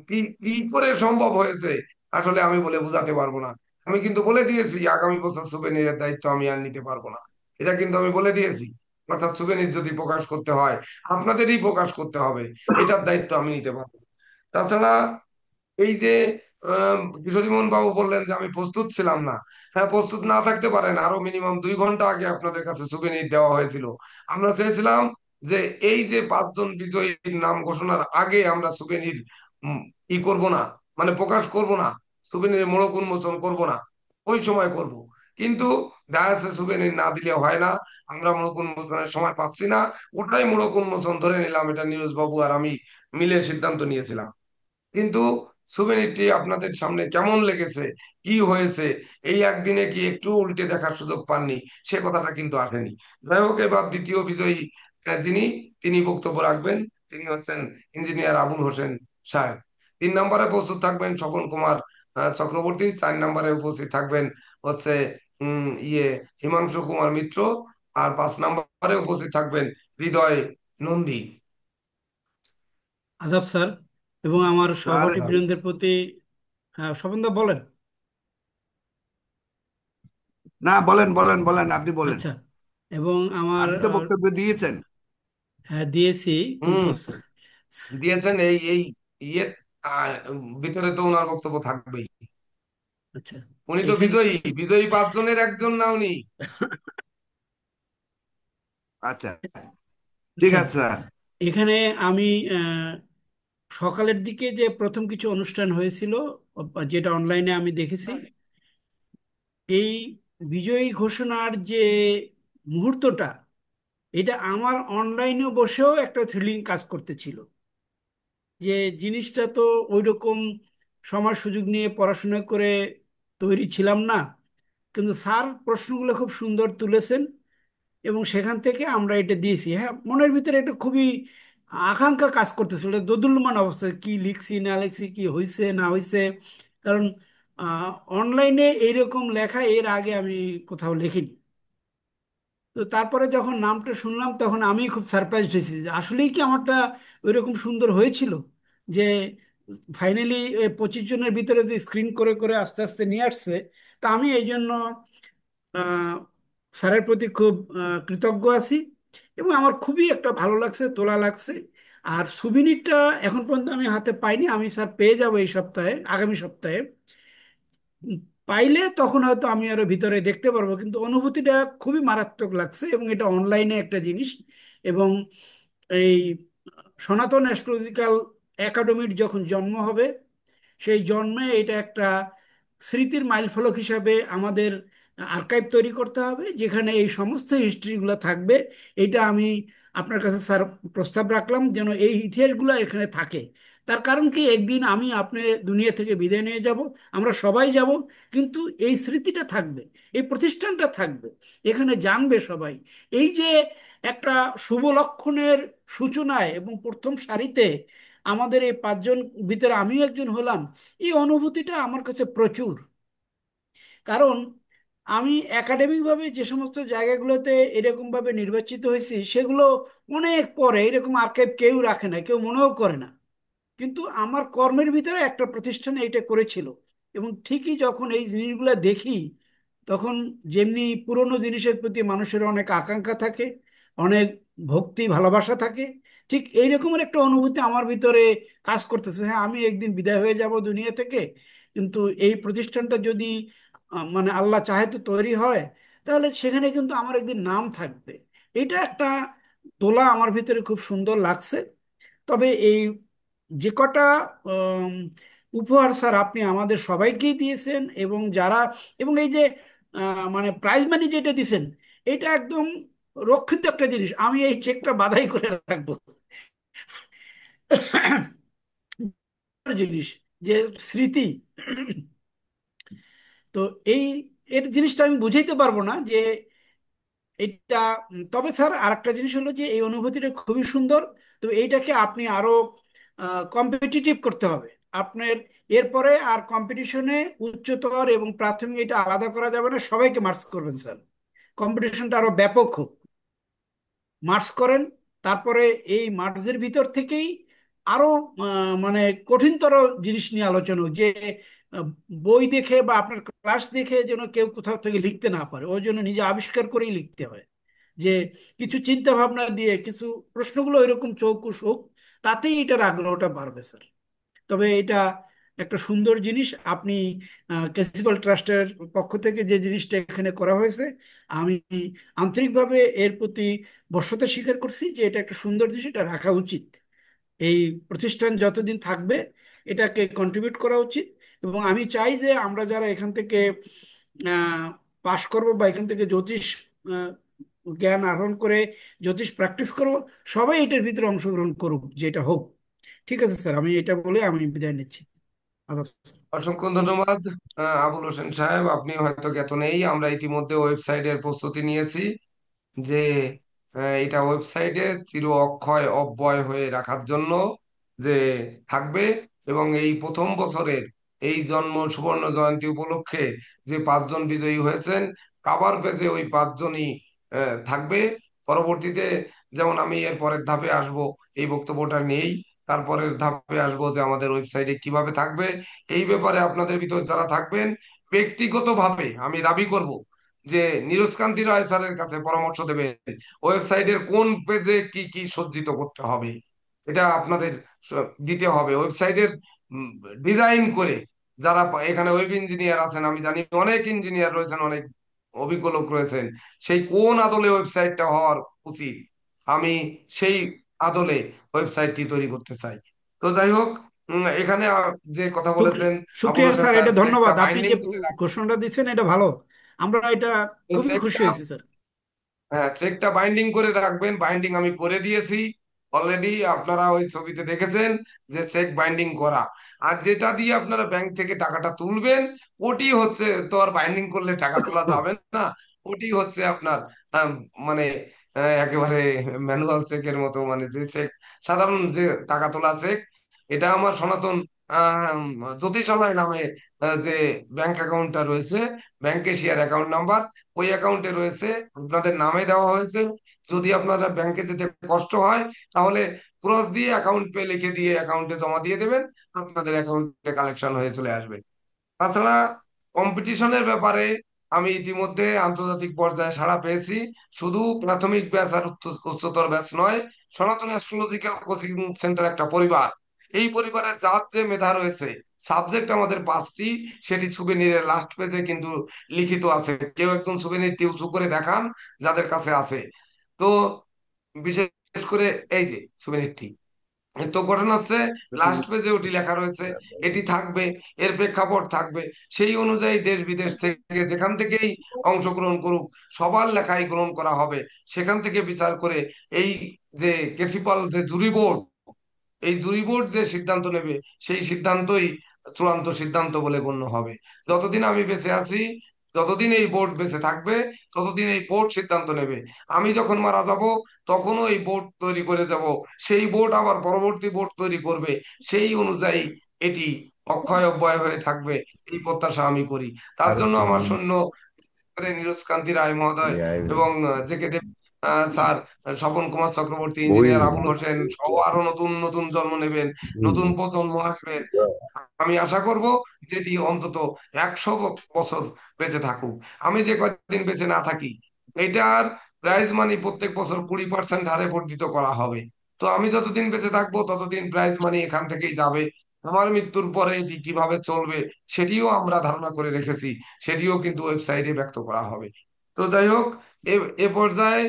কি কি করে সম্ভব হয়েছে, আসলে আমি বলে বোঝাতে পারবো না। আমি কিন্তু বলে দিয়েছি আগামী বছর সুভেনিরের দায়িত্ব আমি আর নিতে পারবো না, এটা কিন্তু আমি বলে দিয়েছি। অর্থাৎ সুভেনির যদি প্রকাশ করতে হয়, আপনাদেরই প্রকাশ করতে হবে, এটার দায়িত্ব আমি নিতে পারবো না। তাছাড়া এই যে কিশোরীমোহন বাবু বললেন যে আমি প্রস্তুত ছিলাম না। হ্যাঁ, প্রস্তুত না থাকতে পারেন, আরো মিনিমাম 2 ঘন্টা আগে আপনাদের কাছে সুবিনির দেওয়া হয়েছিল। আমরা চেয়েছিলাম যে এই যে 5 জন বিজয়ীর নাম ঘোষণার আগে আমরা সুবিনির ই করব না, মানে প্রকাশ করব না, সুবিনির মোড়ক উন্মোচন করব না, ওই সময় করব। কিন্তু ডায়াসে সুবিনির না দিলে হয় না, আমরা মোড়ক উন্মোচনের সময় পাচ্ছি না, ওটাই মোড়ক উন্মোচন ধরে নিলাম। এটা নিউজ বাবু আর আমি মিলে সিদ্ধান্ত নিয়েছিলাম। কিন্তু সুভেনিরটি আপনাদের সামনে কেমন লেগেছে, কি হয়েছে, এই একদিনে কি একটু উল্টে দেখার সুযোগ পাননি? সে কথাটা কিন্তু আসেনি। যাই হোক, এবার দ্বিতীয় বিজয়ী যিনি, তিনি বক্তব্য রাখবেন। তিনি হচ্ছেন ইঞ্জিনিয়ার আবুল হোসেন সাহেব। 3 নম্বরে প্রস্তুত থাকবেন স্বপন কুমার চক্রবর্তী। 4 নম্বরে উপস্থিত থাকবেন হচ্ছে হিমাংশু কুমার মিত্র। আর 5 নম্বরে উপস্থিত থাকবেন হৃদয় নন্দী। আদাব স্যার, এবং আমার স্যার, সহপাঠী বীরেন্দ্রের প্রতি। হ্যাঁ, স্বপনদা বলেন। না, বলেন বলেন বলেন, আপনি বলেন। আচ্ছা, এবং আমার আপনি তো বক্তব্য দিয়েছেন। হ্যাঁ দিয়েছি, কিন্তু হুম, দিয়েছেন। এই এই ইয়ে আহ, ভিতরে তো ওনার বক্তব্য থাকবেই। আচ্ছা, উনি তো এখানে বিজয়ী, বিজয়ী 5 জনের একজন না উনি? আচ্ছা, ঠিক আচ্ছা, আছে স্যার। এখানে আমি আহ, সকালের দিকে যে প্রথম কিছু অনুষ্ঠান হয়েছিল, যেটা অনলাইনে আমি দেখেছি, এই বিজয়ী ঘোষণার যে মুহূর্তটা, এটা আমার অনলাইনে বসেও একটা থ্রিলিং কাজ করতেছিল। যে জিনিসটা তো ওইরকম সময় সুযোগ নিয়ে পড়াশোনা করে তৈরি ছিলাম না, কিন্তু স্যার প্রশ্নগুলো খুব সুন্দর তুলেছেন এবং সেখান থেকে আমরা এটা দিয়েছি। হ্যাঁ, মনের ভিতরে এটা খুবই আকাঙ্ক্ষা কাজ করতেছিল, দোদুল্যমান অবস্থা, কি লিখছি না লিখছি, কি হয়েছে না হয়েছে। কারণ অনলাইনে এইরকম লেখা এর আগে আমি কোথাও লিখিনি। তো তারপরে যখন নামটা শুনলাম তখন আমি খুব সারপ্রাইজড হয়েছি যে আসলেই কি আমারটা ওইরকম সুন্দর হয়েছিল, যে ফাইনালি 25 জনের ভিতরে যে স্ক্রিন করে করে আস্তে আস্তে নিয়ে আসছে। তা আমি এই জন্য আহ, স্যারের প্রতি খুব কৃতজ্ঞ আছি, এবং আমার খুবই একটা ভালো লাগছে, তোলা লাগছে। আর সুবিনিরটা এখন পর্যন্ত আমি হাতে পাইনি, আমি স্যার পেয়ে যাব এই সপ্তাহে, আগামী সপ্তাহে। পাইলে তখন হয়তো আমি আরো ভিতরে দেখতে পারবো, কিন্তু অনুভূতিটা খুবই মারাত্মক লাগছে, এবং এটা অনলাইনে একটা জিনিস। এবং এই সনাতন অ্যাস্ট্রোলজিক্যাল একাডেমির যখন জন্ম হবে, সেই জন্মে এটা একটা স্মৃতির মাইলফলক হিসাবে আমাদের আর্কাইভ তৈরি করতে হবে যেখানে এই সমস্ত হিস্ট্রিগুলো থাকবে। এটা আমি আপনার কাছে স্যার প্রস্তাব রাখলাম যেন এই ইতিহাসগুলো এখানে থাকে। তার কারণ কি, একদিন আমি আপনি দুনিয়া থেকে বিদায় নিয়ে যাব, আমরা সবাই যাব, কিন্তু এই স্মৃতিটা থাকবে, এই প্রতিষ্ঠানটা থাকবে, এখানে জানবে সবাই। এই যে একটা শুভ লক্ষণের সূচনায় এবং প্রথম সারিতে আমাদের এই পাঁচজন ভিতরে আমিও একজন হলাম, এই অনুভূতিটা আমার কাছে প্রচুর। কারণ আমি একাডেমিকভাবে যে সমস্ত জায়গাগুলোতে এরকমভাবে নির্বাচিত হয়েছি সেগুলো অনেক পরে, এরকম আর্কাইভ কেউ রাখে না, কেউ মনেও করে না। কিন্তু আমার কর্মের ভিতরে একটা প্রতিষ্ঠানে এটা করেছিল। এবং ঠিকই যখন এই জিনিসগুলো দেখি, তখন যেমনি পুরনো জিনিসের প্রতি মানুষের অনেক আকাঙ্ক্ষা থাকে, অনেক ভক্তি ভালোবাসা থাকে, ঠিক এই রকমের একটা অনুভূতি আমার ভিতরে কাজ করতেছে। হ্যাঁ, আমি একদিন বিদায় হয়ে যাব দুনিয়া থেকে, কিন্তু এই প্রতিষ্ঠানটা যদি মানে আল্লাহ চাহে তো তৈরি হয়, তাহলে সেখানে কিন্তু আমার একদিন নাম থাকবে। এটা একটা তোলা আমার ভিতরে খুব সুন্দর লাগছে। তবে এই যে কটা উম, উপহার স্যার আপনি আমাদের সবাইকেই দিয়েছেন, এবং যারা, এবং এই যে মানে প্রাইজ মানি যেটা দিয়েছেন, এটা একদম রক্ষিত একটা জিনিস, আমি এই চেকটা বাধাই করে রাখবো। জিনিস যে স্মৃতি, তো এই এর জিনিসটা আমি বুঝাইতে পারবো না যে এটা। তবে স্যার আরেকটা জিনিস হলো যে এই অনুভূতিটা খুবই সুন্দর। তো এইটাকে আপনি আরো কম্পিটিটিভ করতে হবে আপনার। এরপরে আর কম্পিটিশনে উচ্চতর এবং প্রাথমিক এটা আলাদা করা যাবে না, সবাইকে মার্কস করবেন স্যার। কম্পিটিশনটা আরো ব্যাপক হোক, মার্কস করেন। তারপরে এই মার্কসের ভিতর থেকেই আরো মানে কঠিনতর জিনিস নিয়ে আলোচনা হোক, যে আহ, বই দেখে বা আপনার ক্লাস দেখে যেন কেউ কোথাও থেকে লিখতে না পারে, ওই জন্য নিজে আবিষ্কার করেই লিখতে হয়। যে কিছু চিন্তা ভাবনা দিয়ে কিছু প্রশ্নগুলো এরকম চৌকুশ হোক, তাতেই এটার আগ্রহটা বাড়বে স্যার। তবে এটা একটা সুন্দর জিনিস আপনি ক্যাসিপাল ট্রাস্টের পক্ষ থেকে যে জিনিসটা এখানে করা হয়েছে, আমি আন্তরিকভাবে এর প্রতি বশ্যতা স্বীকার করছি যে এটা একটা সুন্দর জিনিস, এটা রাখা উচিত। এই প্রতিষ্ঠান যতদিন থাকবে এটাকে কন্ট্রিবিউট করা উচিত। এবং আমি চাই যে আমরা যারা এখান থেকে পাশ করব বা এখান থেকে জ্যোতিষ আহ, জ্ঞান আহরণ করে জ্যোতিষ প্র্যাকটিস করব, সবাই এটার ভিতরে অংশগ্রহণ করুক, যেটা হোক। ঠিক আছে স্যার, আমি এটা বলে আমি বিদায় নিচ্ছি। আদাব স্যার। অসংখ্য ধন্যবাদ আবুল হোসেন সাহেব। আপনি হয়তো জ্ঞাত নেই, আমরা ইতিমধ্যে ওয়েবসাইটের প্রস্তুতি নিয়েছি যে এটা ওয়েবসাইটে চির অক্ষয় অব্যয় হয়ে রাখার জন্য যে থাকবে। এবং এই প্রথম বছরের এই জন্ম সুবর্ণ জয়ন্তী উপলক্ষে যে পাঁচজন বিজয়ী হয়েছেন, কাভার পেজে ওই পাঁচজনই থাকবে। পরবর্তীতে যেমন আমি এর পরের ধাপে আসব, এই বক্তব্যটা নেই, তারপরের ধাপে আসবো যে আমাদের ওয়েবসাইটে কিভাবে থাকবে। এই ব্যাপারে আপনাদের ভিতর যারা থাকবেন, ব্যক্তিগতভাবে আমি দাবি করব যে নীরজ কান্তি রায় স্যারের কাছে পরামর্শ দেবেন ওয়েবসাইটের কোন পেজে কি কি সজ্জিত করতে হবে। এটা আপনাদের দিতে হবে ওয়েবসাইটের ডিজাইন করে। যারা এখানে ওয়েব ইঞ্জিনিয়ার আছেন, আমি জানি অনেক ইঞ্জিনিয়ার রয়েছেন, অনেক অভিজ্ঞ লোক রয়েছেন, সেই কোন আদলে ওয়েবসাইটটা হওয়ার উচিত, আমি সেই আদলে ওয়েবসাইটটি তৈরি করতে চাই। তো যাই হোক, এখানে যে কথা বলেছেন আবুল শুক্রিয়া হোসেন স্যার, স্যার, এটা চেকটা ধন্যবাদ, আপনি বাইন্ডিং যে করে রাখবেন। ঘোষণাটা দিচ্ছেন এটা ভালো, আমরা এটা তো খুবই খুশি চেকটা, হয়েছি স্যার। হ্যাঁ, চেকটা বাইন্ডিং করে রাখবেন। বাইন্ডিং আমি করে দিয়েছি অলরেডি, আপনারা ওই ছবিতে দেখেছেন যে চেক বাইন্ডিং করা। আর যেটা দিয়ে আপনারা ব্যাংক থেকে টাকাটা তুলবেন, ওটি হচ্ছে, তো আর বাইন্ডিং করলে টাকা তোলা যাবে না, ওটি হচ্ছে আপনার আম, মানে একেবারে ম্যানুয়াল চেকের মতো, মানে যে চেক, সাধারণ যে টাকা তোলা চেক, এটা আমার সনাতন আম, জ্যোতিষালয় নামে যে ব্যাংক অ্যাকাউন্টটা রয়েছে, ব্যাংক এশিয়ার অ্যাকাউন্ট নাম্বার ওই অ্যাকাউন্টে রয়েছে, আপনাদের নামে দেওয়া হয়েছে। যদি আপনারা ব্যাংকে যেতে কষ্ট হয়, তাহলে ক্রস দিয়ে অ্যাকাউন্ট পে লিখে দিয়ে অ্যাকাউন্টে জমা দিয়ে দেবেন, আপনাদের অ্যাকাউন্টে কালেকশন হয়ে চলে আসবে। তাছাড়া কম্পিটিশনের ব্যাপারে আমি ইতিমধ্যে আন্তর্জাতিক পর্যায়ে সাড়া পেয়েছি। শুধু প্রাথমিক ব্যাচ আর উচ্চতর ব্যাচ নয়, সনাতন অ্যাস্ট্রোলজিক্যাল কোচিং সেন্টার একটা পরিবার। এই পরিবারের যার যে মেধা রয়েছে, সাবজেক্ট আমাদের পাঁচটি, সেটি সুবিনিরের লাস্ট পেজে কিন্তু লিখিত আছে। কেউ একজন সুবিনিরটি উঁচু করে দেখান যাদের কাছে আছে। তো বিশেষ করে এই যে সুবিনিরটি, তো ঘটনা হচ্ছে লাস্ট পেজে ওটি লেখা রয়েছে, এটি থাকবে, এর প্রেক্ষাপট থাকবে, সেই অনুযায়ী দেশ বিদেশ থেকে যেখান থেকেই অংশগ্রহণ করুক সবার লেখাই গ্রহণ করা হবে। সেখান থেকে বিচার করে এই যে প্রিন্সিপাল যে জুরি বোর্ড, এই জুরি বোর্ড যে সিদ্ধান্ত নেবে সেই সিদ্ধান্তই চূড়ান্ত সিদ্ধান্ত বলে গণ্য হবে। যতদিন আমি বেঁচে আছি, যতদিন এই বোর্ড বেঁচে থাকবে, ততদিন এই বোর্ড সিদ্ধান্ত নেবে। আমি যখন মারা যাব তখনও এই বোর্ড তৈরি করে যাব, সেই বোর্ড আবার পরবর্তী বোর্ড তৈরি করবে, সেই অনুযায়ী এটি অক্ষয় অব্যয় হয়ে থাকবে, এই প্রত্যাশা আমি করি। তার জন্য আমার সৈন্য নীরজ কান্তি রায় মহোদয় এবং জেকে দেব স্যার, স্বপন কুমার চক্রবর্তী, ইঞ্জিনিয়ার আবুল হোসেন সহ আরো নতুন নতুন জন্ম নেবেন, নতুন প্রজন্ম আসবেন। আমি আশা করব যেটি অন্তত 100 বছর বেঁচে থাকুক। আমি যে কয়েকদিন বেঁচে না থাকি, এটার প্রাইজ মানি প্রত্যেক বছর 20% হারে বর্ধিত করা হবে। তো আমি যতদিন বেঁচে থাকবো ততদিন প্রাইজ মানি এখান থেকেই যাবে। আমার মৃত্যুর পরে এটি কিভাবে চলবে সেটিও আমরা ধারণা করে রেখেছি, সেটিও কিন্তু ওয়েবসাইটে ব্যক্ত করা হবে। তো যাই হোক, এ এ পর্যায়ে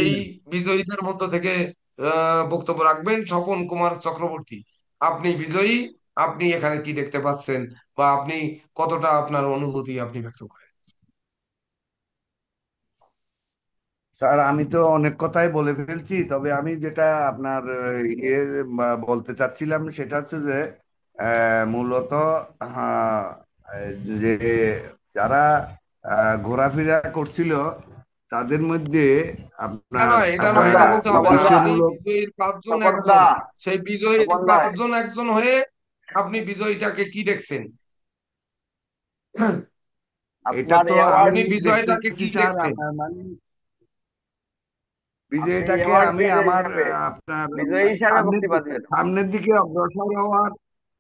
এই বিজয়ীদের মধ্য থেকে বক্তব্য রাখবেন স্বপন কুমার চক্রবর্তী। আপনি বিজয়ী, আপনি এখানে কি দেখতে পাচ্ছেন, বা আপনি কতটা আপনার অনুভূতি আপনি ব্যক্ত করেন। স্যার, আমি তো অনেক কথাই বলে ফেলছি, তবে আমি যেটা আপনার বলতে চাচ্ছিলাম সেটা হচ্ছে যে মূলত হ্যাঁ, যে যারা ঘোরাফেরা করছিল তাদের মধ্যে এটা আপনার নয়, এটা নয়, এটা বলতে হবে না। আপনি উদ্দেশ্যমূলক বিজয়ীর পাঁচজন স্বপন দা, একজন, সেই বিজয়ীর স্বপন ভাই, পাঁচজন একজন হয়ে আপনি বিজয়ীটাকে কি দেখছেন? এটা আপনার তো অ্যাওয়ার্ড, আপনি আমি বিজয়টাকে দেখতেছি কি স্যার, দেখছেন? আপনার মানে আপনি বিজয়টাকে অ্যাওয়ার্ড আমি বিজয়ী আমার হিসাবে, আপনার বিজয়ী হিসাবে সামনের বক্তব্য দিকে দিবেন। সামনের দিকে অগ্রসর হওয়ার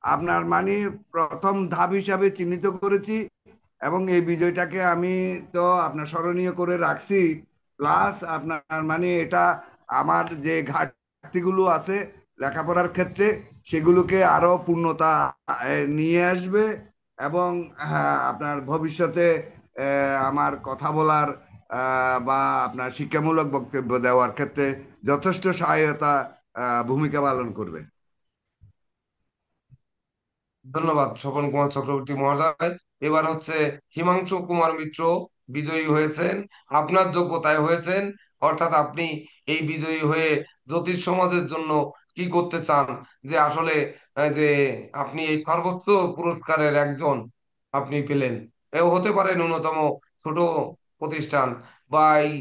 আপনার মানে প্রথম ধাপ হিসাবে চিহ্নিত করেছি, এবং এই বিজয়টাকে আমি তো আপনার স্মরণীয় করে রাখছি। প্লাস আপনার মানে এটা আমার যে ঘাটতিগুলো আছে লেখাপড়ার ক্ষেত্রে সেগুলোকে আরো পূর্ণতা নিয়ে আসবে, এবং হ্যাঁ, আপনার ভবিষ্যতে আমার কথা বলার বা আপনার শিক্ষামূলক বক্তব্য দেওয়ার ক্ষেত্রে যথেষ্ট সহায়তা ভূমিকা পালন করবে। ধন্যবাদ স্বপন কুমার চক্রবর্তী মহোদয়। এবার হচ্ছে হিমাংশু কুমার মিত্র, বিজয়ী হয়েছেন, আপনার যোগ্যতায় হয়েছেন, অর্থাৎ আপনি এই বিজয়ী হয়ে জ্যোতিষ সমাজের জন্য কি করতে চান, যে আসলে যে আপনি এই সর্বোচ্চ পুরস্কারের একজন আপনি পেলেন। এও হতে পারে ন্যূনতম ছোট প্রতিষ্ঠান বা এই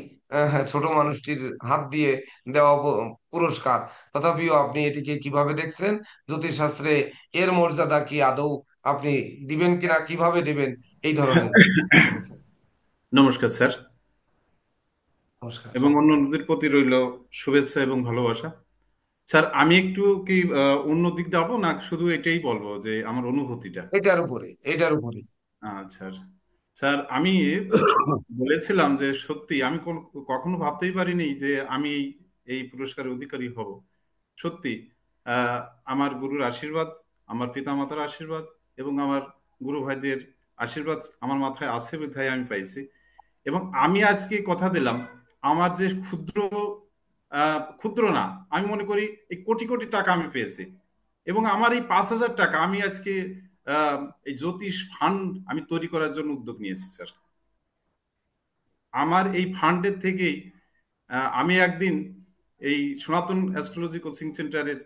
ছোট মানুষটির হাত দিয়ে দেওয়া পুরস্কার, তথাপিও আপনি এটিকে কিভাবে দেখছেন? জ্যোতিষশাস্ত্রে এর মর্যাদা কি আদৌ আপনি দিবেন কিনা, কিভাবে দিবেন, এই ধরনের জানতে চাই। নমস্কার স্যার, নমস্কার। এবং অন্যদের প্রতি রইল শুভেচ্ছা এবং ভালোবাসা। স্যার, আমি একটু কি অন্য দিক যাবো, না শুধু এটাই বলবো যে আমার অনুভূতিটা? এটার উপরে। আচ্ছা স্যার, আমি বলেছিলাম যে সত্যি আমি কখনো ভাবতেই পারিনি যে আমি এই পুরস্কারের অধিকারী হব। সত্যি আহ, আমার গুরুর আশীর্বাদ, আমার পিতামাতার আশীর্বাদ এবং আমার গুরু ভাইদের আশীর্বাদ আমার মাথায় আছে বিধায় আমি পাইছি। এবং আমি আজকে কথা দিলাম, আমার যে ক্ষুদ্র ক্ষুদ্র না, আমি মনে করি এই কোটি কোটি টাকা আমি পেয়েছি, এবং আমার এই 5,000 টাকা আমি আজকে আহ, এই জ্যোতিষ ফান্ড আমি তৈরি করার জন্য উদ্যোগ নিয়েছি স্যার। আমার এই ফান্ডের থেকেই আমি একদিন এই সনাতন অ্যাস্ট্রোলজি কোচিং সেন্টারের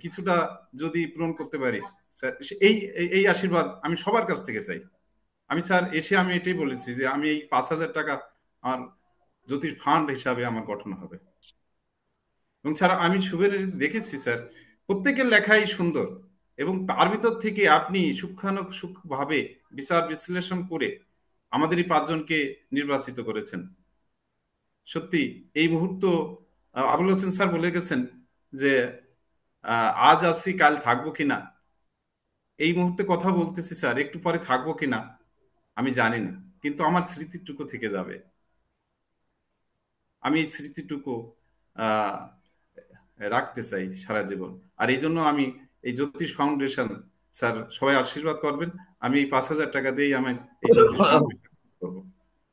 কিছুটা যদি পূরণ করতে পারি স্যার, এই এই এই আশীর্বাদ আমি সবার কাছ থেকে চাই। আমি স্যার এসে আমি এটাই বলেছি যে আমি এই 5,000 টাকা আমার জ্যোতিষ ফান্ড হিসাবে আমার গঠন হবে। এবং স্যার আমি সুবের দেখেছি স্যার, প্রত্যেকের লেখাই সুন্দর, এবং তার ভিতর থেকে আপনি সূক্ষ্মভাবে বিচার বিশ্লেষণ করে আমাদের এই 5 জনকে নির্বাচিত করেছেন। সত্যি এই মুহূর্ত আবুল হোসেন স্যার বলে গেছেন যে আজ আছি কাল থাকবো কিনা। এই মুহূর্তে কথা বলতেছি স্যার, একটু পরে থাকবো কিনা আমি জানি না, কিন্তু আমার স্মৃতিটুকু থেকে যাবে। আমি এই স্মৃতিটুকু আহ রাখতে চাই সারা জীবন। আর এই জন্য আমি এই জ্যোতিষ ফাউন্ডেশন, স্যার সবাই আশীর্বাদ করবেন, আমি এই 5,000 টাকা দিয়েই আমার এই জ্যোতিষ ফাউন্ডেশন করবো।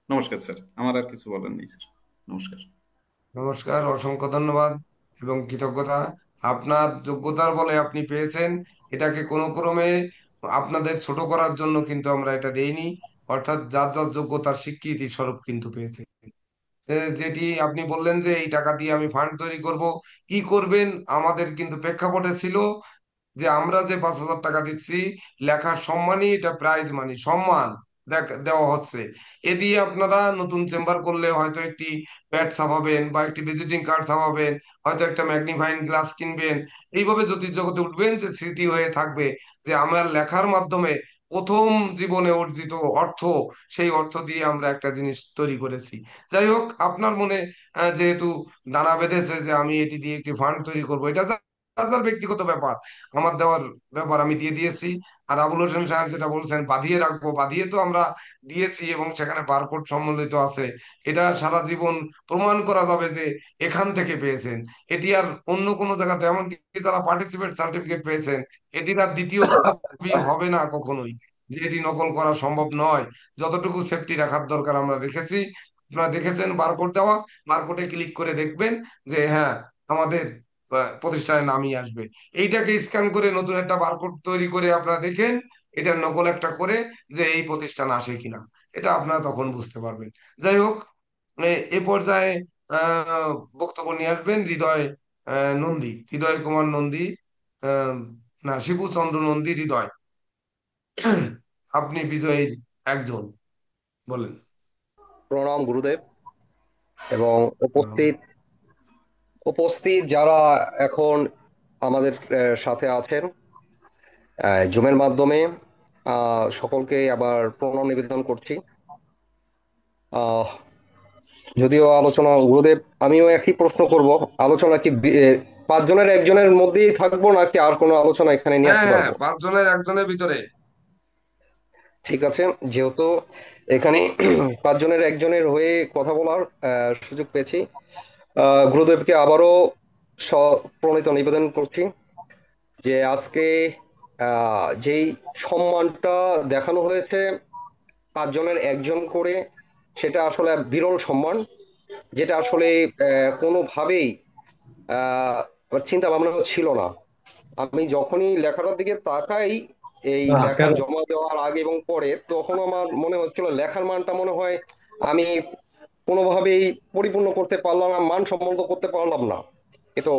নমস্কার স্যার, আমার আর কিছু বলার নেই স্যার। নমস্কার। নমস্কার, অসংখ্য ধন্যবাদ এবং কৃতজ্ঞতা। আপনার যোগ্যতার বলে আপনি পেয়েছেন, এটাকে কোনো ক্রমে আপনাদের ছোট করার জন্য কিন্তু আমরা এটা দেইনি। অর্থাৎ যার যার যোগ্যতার স্বীকৃতি স্বরূপ কিন্তু পেয়েছে। যেটি আপনি বললেন যে এই টাকা দিয়ে আমি ফান্ড তৈরি করব, কি করবেন, আমাদের কিন্তু প্রেক্ষাপটে ছিল যে আমরা যে 5,000 টাকা দিচ্ছি, লেখার সম্মানই এটা প্রাইজ মানি, সম্মান দেওয়া হচ্ছে। এ দিয়ে আপনারা নতুন চেম্বার করলে হয়তো একটি প্যাড ছাপাবেন বা একটি ভিজিটিং কার্ড ছাপাবেন, হয়তো একটা ম্যাগনিফাইং গ্লাস কিনবেন। এইভাবে জ্যোতির জগতে উঠবেন, যে স্মৃতি হয়ে থাকবে যে আমার লেখার মাধ্যমে প্রথম জীবনে অর্জিত অর্থ, সেই অর্থ দিয়ে আমরা একটা জিনিস তৈরি করেছি। যাই হোক, আপনার মনে যেহেতু দানা বেঁধেছে যে আমি এটি দিয়ে একটি ফান্ড তৈরি করবো, এটা যার ব্যক্তিগত ব্যাপার। আমার দেওয়ার ব্যাপার আমি দিয়ে দিয়েছি। আর আবুল হোসেন সাহেব যেটা বলছেন বাঁধিয়ে রাখবো, বাঁধিয়ে তো আমরা দিয়েছি এবং সেখানে বারকোড সম্মিলিত আছে। এটা সারা জীবন প্রমাণ করা যাবে যে এখান থেকে পেয়েছেন। এটি আর অন্য কোনো জায়গাতে, এমনকি যারা পার্টিসিপেট সার্টিফিকেট পেয়েছেন, এটির আর দ্বিতীয় কপি হবে না কখনোই, যে এটি নকল করা সম্ভব নয়। যতটুকু সেফটি রাখার দরকার আমরা রেখেছি। আপনারা দেখেছেন বারকোড দেওয়া, বারকোডে ক্লিক করে দেখবেন যে হ্যাঁ, আমাদের প্রতিষ্ঠানের নামই আসবে। এইটাকে স্ক্যান করে নতুন একটা বারকোড তৈরি করে আপনারা দেখেন, এটার নকল একটা করে, যে এই প্রতিষ্ঠান আসে কিনা, এটা আপনারা তখন বুঝতে পারবেন। যাই হোক, এ পর্যায়ে আহ বক্তব্য নিয়ে আসবেন হৃদয় নন্দী, হৃদয় কুমার নন্দী, আহ না, শিবুচন্দ্র নন্দী, হৃদয়। আপনি বিজয়ীর একজন, বলেন। প্রণাম গুরুদেব এবং আহ, উপস্থিত উপস্থিত যারা এখন আমাদের সাথে আছেন জুমের মাধ্যমে, সকলকে আবার প্রণাম নিবেদন করছি। আহ, যদিও আলোচনা গুরুদেব, আমিও একই প্রশ্ন করব। আলোচনা কি পাঁচজনের একজনের মধ্যেই থাকবো, নাকি আর কোনো আলোচনা এখানে নিয়ে হ্যাঁ আসতে হ্যাঁ, পারবো? 5 জনের একজনের ভিতরে। ঠিক আছে, যেহেতু এখানে পাঁচজনের একজনের হয়ে কথা বলার সুযোগ পেয়েছি, গুরুদেবকে আবারও প্রণীত নিবেদন করছি যে আজকে যেই সম্মানটা দেখানো হয়েছে পাঁচজনের একজন করে, সেটা আসলে বিরল সম্মান, যেটা আসলে কোনোভাবেই আমার চিন্তা ভাবনা ছিল না। আমি যখনই লেখাটার দিকে তাকাই, এই লেখা জমা দেওয়ার আগে এবং পরে, তখন আমার মনে হচ্ছিল লেখার মানটা মনে হয় আমি কোনোভাবেই পরিপূর্ণ করতে পারলাম না, মানসম্মত করতে পারলাম না। কিন্তু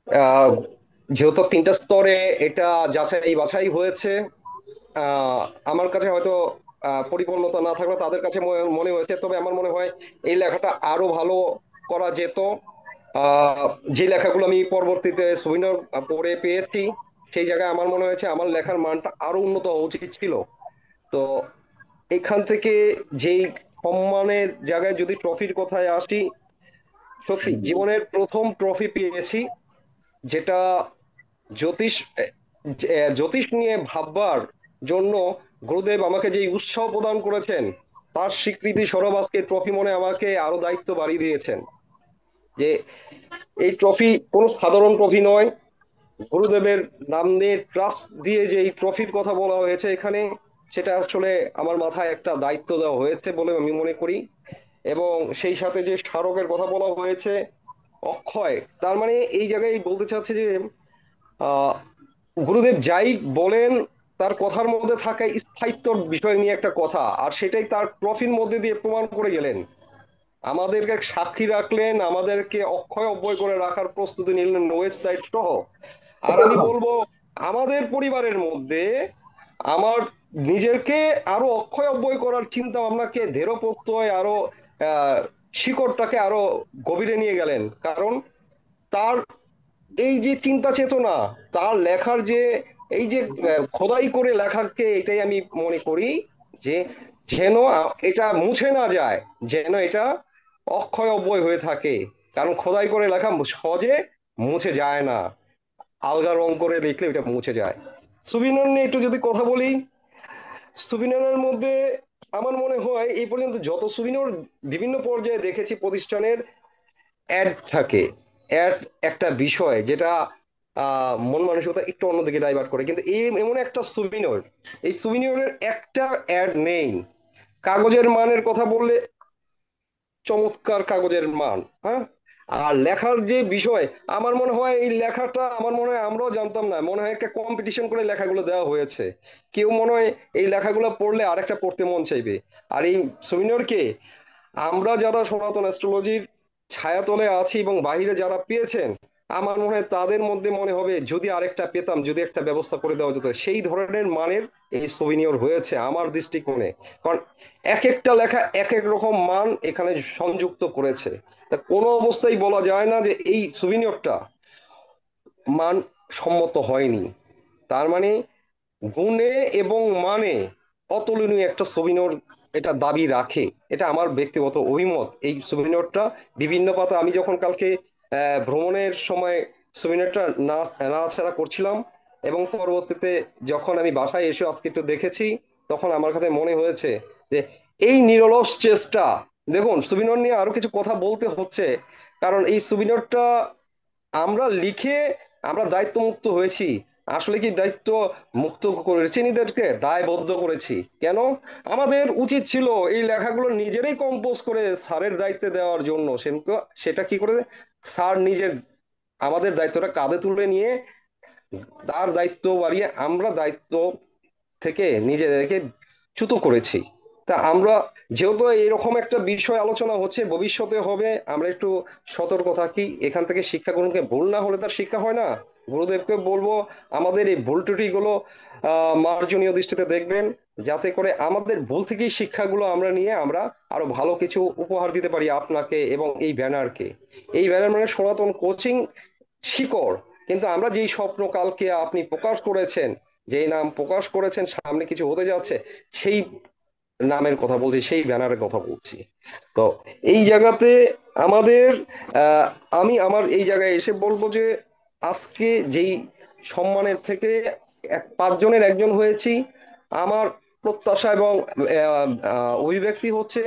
আহ, যেহেতু তিনটা স্তরে এটা যাচাই বাছাই হয়েছে, আহ, আমার কাছে হয়তো পরিপূর্ণতা না থাকলে তাদের কাছে মনে হয়েছে, তবে আমার মনে হয় এই লেখাটা আরো ভালো করা যেত। আহ, যে লেখাগুলো আমি পরবর্তীতে সুবিনর পড়ে পেয়েছি, সেই জায়গায় আমার মনে হয়েছে আমার লেখার মানটা আরো উন্নত হওয়া উচিত ছিল। তো এখান থেকে যেই সম্মানের জায়গায় যদি ট্রফির কথায় আসি, সত্যি জীবনের প্রথম ট্রফি পেয়েছি, যেটা জ্যোতিষ জ্যোতিষ নিয়ে ভাববার জন্য গুরুদেব আমাকে যে উৎসাহ প্রদান করেছেন, তার স্বীকৃতি স্বরূপ আজকে ট্রফি মনে আমাকে আরো দায়িত্ব বাড়িয়ে দিয়েছেন। যে এই ট্রফি কোনো সাধারণ ট্রফি নয়, গুরুদেবের নাম নিয়ে ট্রাস্ট দিয়ে যে এই ট্রফির কথা বলা হয়েছে এখানে, সেটা আসলে আমার মাথায় একটা দায়িত্ব দেওয়া হয়েছে বলে আমি মনে করি। এবং সেই সাথে যে স্মারকের কথা বলা হয়েছে অক্ষয়, তার মানে এই জায়গায় বলতে চাচ্ছে যে আহ গুরুদেব যাই বলেন, তার কথার মধ্যে থাকা স্থায়িত্বর বিষয় নিয়ে একটা কথা, আর সেটাই তার ট্রফির মধ্যে দিয়ে প্রমাণ করে গেলেন। আমাদেরকে সাক্ষী রাখলেন, আমাদেরকে অক্ষয় অব্যয় করে রাখার প্রস্তুতি নিলেন ওয়েবসাইট সহ। আর আমি বলবো, আমাদের পরিবারের মধ্যে আমার নিজেকে আরো অক্ষয় অব্যয় করার চিন্তা ভাবনাকে দৃঢ় প্রত্যয় আরো আহ শিকড়টাকে আরো গভীরে নিয়ে গেলেন। কারণ তার এই যে চিন্তা চেতনা, তার লেখার যে এই যে খোদাই করে লেখাকে, এটাই আমি মনে করি যে যেন এটা মুছে না যায়, যেন এটা অক্ষয় অব্যয় হয়ে থাকে। কারণ খোদাই করে লেখা সহজে মুছে যায় না, আলগা রং করে লিখলে এটা মুছে যায়। সুবিনর নিয়ে একটু যদি কথা বলি, সুবিনরের মধ্যে আমার মনে হয় এই পর্যন্ত যত সুবিনর বিভিন্ন পর্যায়ে দেখেছি প্রতিষ্ঠানের, অ্যাড থাকে। অ্যাড একটা বিষয় যেটা মন মানসিকতা একটু অন্যদিকে ডাইভার্ট করে, কিন্তু এই এমন একটা সুবিনর, এই সুবিনরের একটা অ্যাড নেই। কাগজের মানের কথা বললে চমৎকার কাগজের মান, হ্যাঁ, আর লেখার যে বিষয়, আমার মনে হয় এই লেখাটা আমার মনে হয় আমরাও জানতাম না, মনে হয় একটা কম্পিটিশন করে লেখাগুলো দেওয়া হয়েছে। কেউ মনে হয় এই লেখাগুলো পড়লে আরেকটা পড়তে মন চাইবে। আর এই সেমিনারকে আমরা যারা সনাতন অ্যাস্ট্রোলজির ছায়াতলে আছি এবং বাইরে যারা পেয়েছেন, আমার মনে হয় তাদের মধ্যে মনে হবে যদি আরেকটা পেতাম, যদি একটা ব্যবস্থা করে দেওয়া যেত, সেই ধরনের মানের এই সোভিনিয়র হয়েছে আমার দৃষ্টিকোণে। কারণ এক একটা লেখা এক এক রকম মান এখানে সংযুক্ত করেছে। তা কোনো অবস্থায় বলা যায় না যে এই সোভিনিয়রটা মান সম্মত হয়নি। তার মানে গুণে এবং মানে অতুলনীয় একটা সবিনর এটা দাবি রাখে। এটা আমার ব্যক্তিগত অভিমত। এই সবিনরটা বিভিন্ন পাতা, আমি যখন কালকে ভ্রমণের সময় সবিনরটা নাড়াচাড়া করছিলাম এবং পরবর্তীতে যখন আমি বাসায় এসে আজকে একটু দেখেছি, তখন আমার কাছে মনে হয়েছে যে এই নিরলস চেষ্টা। দেখুন, সুবিনর নিয়ে আরো কিছু কথা বলতে হচ্ছে, কারণ এই সুবিনরটা আমরা লিখে আমরা দায়িত্ব মুক্ত হয়েছি। আসলে কি দায়িত্ব মুক্ত করেছি? নিজেদেরকে দায়বদ্ধ করেছি কেন? আমাদের উচিত ছিল এই লেখাগুলো নিজেরাই কম্পোজ করে স্যারের দায়িত্বে দেওয়ার জন্য। কিন্তু সেটা কি করে, স্যার নিজে আমাদের দায়িত্বটা কাঁধে তুলে নিয়ে তার দায়িত্ব বাড়িয়ে আমরা দায়িত্ব থেকে নিজেদেরকে চ্যুত করেছি। তা আমরা যেহেতু এরকম একটা বিষয় আলোচনা হচ্ছে, ভবিষ্যতে হবে, আমরা একটু সতর্ক থাকি, এখান থেকে শিক্ষা গ্রহণকে ভুল না হলে তার শিক্ষা হয় না। গুরুদেবকে বলবো আমাদের এই ভুল ত্রুটিগুলো মার্জনীয় দৃষ্টিতে দেখবেন, যাতে করে আমাদের ভুল থেকেই শিক্ষাগুলো আমরা নিয়ে আমরা আরো ভালো কিছু উপহার দিতে পারি আপনাকে এবং এই ব্যানারকে। এই ব্যানার মানে সনাতন কোচিং শিকড়। কিন্তু আমরা যেই স্বপ্ন কালকে আপনি প্রকাশ করেছেন, যেই নাম প্রকাশ করেছেন সামনে কিছু হতে যাচ্ছে, সেই নামের কথা বলছি, সেই ব্যানারের কথা বলছি। তো এই জায়গাতে আমাদের আহ, আমি আমার এই জায়গায় এসে বলবো যে আজকে যেই সম্মানের থেকে পাঁচজনের একজন হয়েছি, আমার প্রত্যাশা এবং অভিব্যক্তি হচ্ছে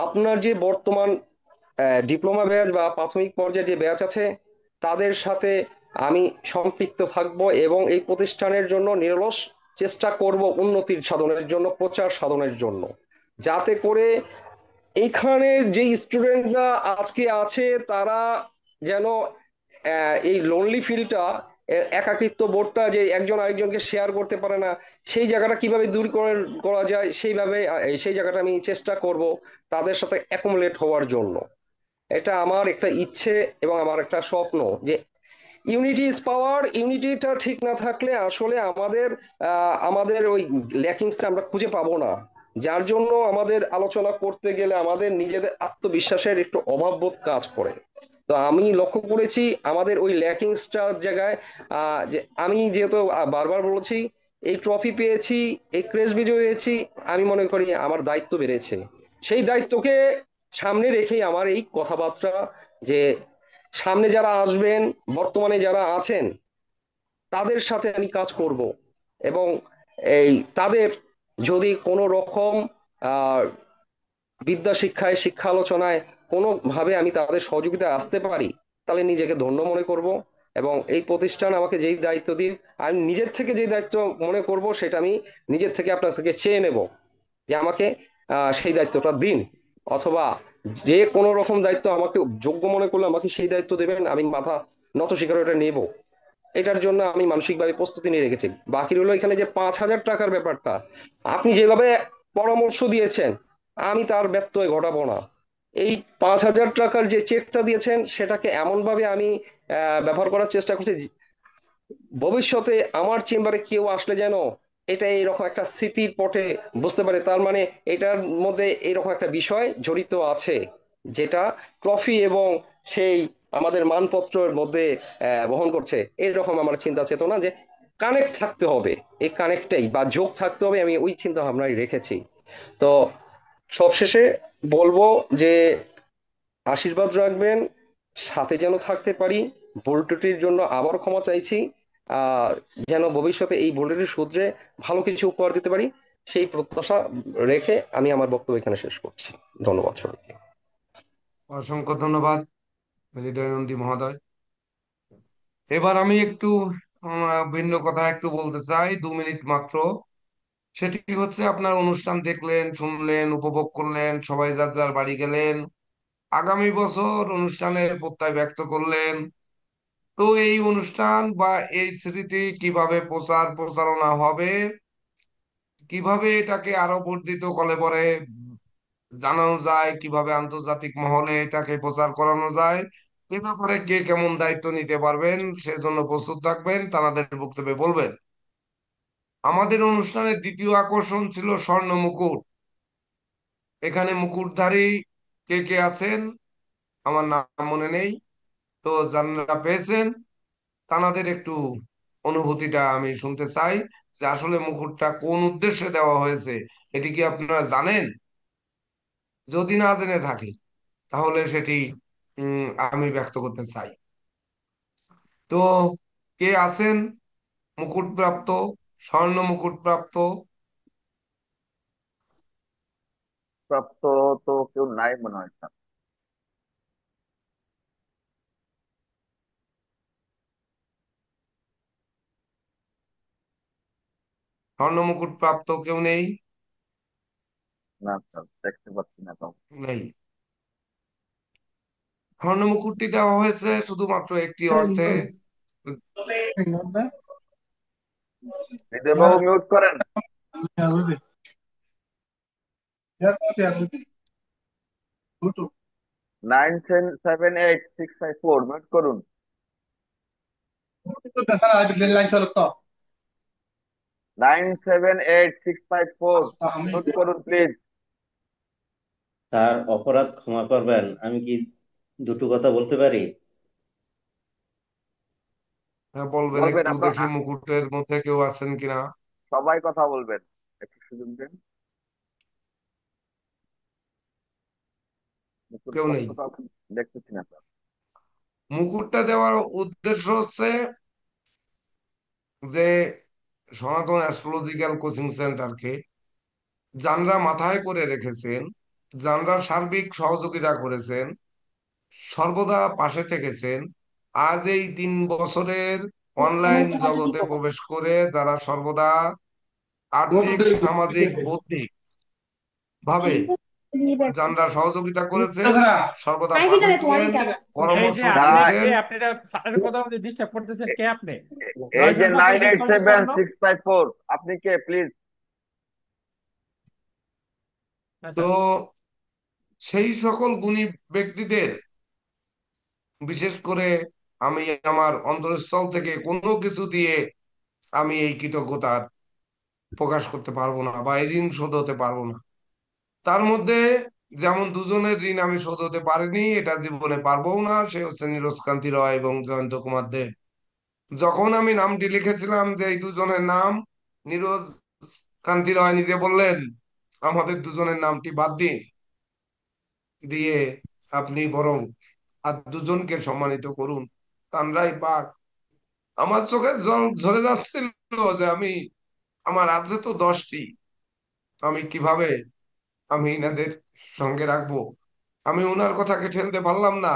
আপনার যে বর্তমান ডিপ্লোমা ব্যাচ বা প্রাথমিক পর্যায়ে যে ব্যাচ আছে, তাদের সাথে আমি সম্পৃক্ত থাকব এবং এই প্রতিষ্ঠানের জন্য নিরলস চেষ্টা করব উন্নতির সাধনের জন্য, প্রচার সাধনের জন্য, যাতে করে এইখানের যে স্টুডেন্টরা আজকে আছে তারা যেন এই লোনলি ফিলটা, একাকিত্ব বোধটা যে একজন আরেকজনকে শেয়ার করতে পারে না, সেই জায়গাটা কিভাবে দূর করা যায় সেইভাবে সেই জায়গাটা আমি চেষ্টা করব তাদের সাথে অ্যাকোমোডেট হওয়ার জন্য। এটা আমার একটা ইচ্ছে এবং আমার একটা স্বপ্ন যে ইউনিটি ইজ পাওয়ার। ইউনিটিটা ঠিক না থাকলে আসলে আমাদের ওই ল্যাকিংসটা আমরা খুঁজে পাবো না। যার জন্য আমাদের আলোচনা করতে গেলে আমাদের নিজেদের আত্মবিশ্বাসের একটু অভাববোধ কাজ করে। তো আমি লক্ষ্য করেছি আমাদের ওই ল্যাকিংসটার জায়গায় যে আমি যেহেতু বারবার বলেছি এই ট্রফি পেয়েছি, এই ক্রেস্ট বিজয়ী হয়েছি, আমি মনে করি আমার দায়িত্ব বেড়েছে। সেই দায়িত্বকে সামনে রেখেই আমার এই কথাবার্তা, যে সামনে যারা আসবেন, বর্তমানে যারা আছেন, তাদের সাথে আমি কাজ করব এবং এই তাদের যদি কোনো রকম আহ বিদ্যা শিক্ষায়, শিক্ষা আলোচনায় কোনোভাবে আমি তাদের সহযোগিতায় আসতে পারি, তাহলে নিজেকে ধন্য মনে করব। এবং এই প্রতিষ্ঠান আমাকে যেই দায়িত্ব দিন, আমি নিজের থেকে যে দায়িত্ব মনে করব সেটা আমি নিজের থেকে আপনার থেকে চেয়ে নেব যে আমাকে সেই দায়িত্বটা দিন, অথবা যে কোনো রকম দায়িত্ব আমাকে যোগ্য মনে করলে আমাকে সেই দায়িত্ব দেবেন, আমি মাথা নত শিকার ওটা নেব। এটার জন্য আমি মানসিকভাবে প্রস্তুতি নিয়ে রেখেছি। বাকি রইলো এখানে যে 5,000 টাকার ব্যাপারটা, আপনি যেভাবে পরামর্শ দিয়েছেন আমি তার ব্যত্যয় ঘটাবো না। এই 5,000 টাকার যে চেকটা দিয়েছেন সেটাকে এমন ভাবে আমি ব্যবহার করার চেষ্টা করছি ভবিষ্যতে আমার চেম্বারে কেউ আসলে যেন এটা এইরকম একটা স্মৃতির পটে বুঝতে পারে, তার মানে এটার মধ্যে এইরকম একটা বিষয় জড়িত আছে, যেটা ট্রফি এবং সেই আমাদের মানপত্রের মধ্যে বহন করছে। এরকম আমার চিন্তা চেতনা যে কানেক্ট থাকতে হবে, এই কানেক্টটাই বা যোগ থাকতে হবে, আমি ওই চিন্তা ভাবনাই রেখেছি। তো সবশেষে বলবো যে আশীর্বাদ রাখবেন, সাথে যেন থাকতে পারি। ভুল ত্রুটির জন্য আবার ক্ষমা চাইছি। আহ যেন ভবিষ্যতে এই ভুল ত্রুটি শুধরে ভালো কিছু উপহার দিতে পারি, সেই প্রত্যাশা রেখে আমি আমার বক্তব্য এখানে শেষ করছি। ধন্যবাদ সবাইকে। অসংখ্য ধন্যবাদ হৃদয়নন্দী মহোদয়। এবার আমি একটু ভিন্ন কথা একটু বলতে চাই, 2 মিনিট মাত্র। সেটি হচ্ছে আপনার অনুষ্ঠান দেখলেন, শুনলেন, উপভোগ করলেন, সবাই যার যার বাড়ি গেলেন, আগামী বছর অনুষ্ঠানের প্রত্যয় ব্যক্ত করলেন। তো এই অনুষ্ঠান বা এই স্মৃতি কিভাবে প্রচারণা হবে, কিভাবে এটাকে আরো বর্ধিত করে পরে জানানো যায়, কিভাবে আন্তর্জাতিক মহলে এটাকে প্রচার করানো যায়, এ ব্যাপারে কে কেমন দায়িত্ব নিতে পারবেন সেজন্য প্রস্তুত থাকবেন, তাদের বক্তব্যে বলবেন। আমাদের অনুষ্ঠানের দ্বিতীয় আকর্ষণ ছিল স্বর্ণ মুকুট। এখানে মুকুটধারী কে কে আছেন আমার নাম মনে নেই, তো যারা পেয়েছেন তাদের একটু অনুভূতিটা আমি শুনতে চাই, যে আসলে মুকুটটা কোন উদ্দেশ্যে দেওয়া হয়েছে এটি কি আপনারা জানেন? যদি না জেনে থাকি তাহলে সেটি আমি ব্যক্ত করতে চাই। তো কে আছেন মুকুট প্রাপ্ত, স্বর্ণ মুকুট প্রাপ্ত? প্রাপ্ত তো কেউ নাই মনে হয় স্যার। স্বর্ণ মুকুট প্রাপ্ত কেউ নেই? না স্যার, দেখতে পাচ্ছি না কাউকে। নেই। স্বর্ণ মুকুটটি দেওয়া হয়েছে শুধুমাত্র একটি অর্থে। হৃদয় বাবু মিউট করেন। 9778654 মিউট করুন। 978 654 মিউট করুন প্লিজ। তার অপরাধ ক্ষমা করবেন, আমি কি দুটো কথা বলতে পারি? হ্যাঁ, বলবেন, বলবেন একটু আপনার দেখি মুকুটের মধ্যে কেউ আছেন কিনা। সবাই কথা বলবেন, একটু সুযোগ দেন। মুকুট কেউ নেই। প্রাপ্তটা দেখতেছি না স্যার। মুকুটটা দেওয়ার উদ্দেশ্য হচ্ছে যে সনাতন অ্যাস্ট্রোলজিক্যাল কোচিং সেন্টারকে যানরা মাথায় করে রেখেছেন, যানরা সার্বিক সহযোগিতা করেছেন, সর্বদা পাশে থেকেছেন, আজ এই 3 বছরের অনলাইন জগতে প্রবেশ করে যারা সর্বদা আর্থিক, সামাজিক, বৌদ্ধিক ভাবে যানরা সহযোগিতা করেছেন, সর্বদা পাশে ছিলেন, এই পরামর্শ যে আপনি স্যার, দিয়েছেন। কে, আপনি এটা স্যারের কথা বলতে ডিস্টার্ব করতেছেন, কে আপনি? এই যে 9জন সদস্যের নাইন এইট কমিটি সেভেন করানো। সিক্স ফাইভ ফোর আপনি কে প্লিজ? তো সেই সকল গুণী ব্যক্তিদের বিশেষ করে আমি আমার অন্তরস্থল থেকে কোনো কিছু দিয়ে আমি এই কৃতজ্ঞতা প্রকাশ করতে পারবো না বা এই ঋণ শোধ হতে পারবো না। তার মধ্যে যেমন দুজনের ঋণ আমি শোধ হতে পারিনি, এটা জীবনে পারবো না, সে হচ্ছে নীরজ কান্তি রয় এবং জয়ন্ত কুমার দে। যখন আমি নামটি লিখেছিলাম যে এই দুজনের নাম, নীরজ কান্তি রয় নিজে বললেন আমাদের দুজনের নামটি বাদ দিন, দিয়ে আপনি বরং আর দুজনকে সম্মানিত করুন, তানরাই পাক। আমার চোখে জল ঝরে যাচ্ছিল যে আমি, আমার আছে তো 10টি, আমি কিভাবে আমি ইনাদের সঙ্গে রাখবো। আমি ওনার কথাকে ঠেলতে পারলাম না,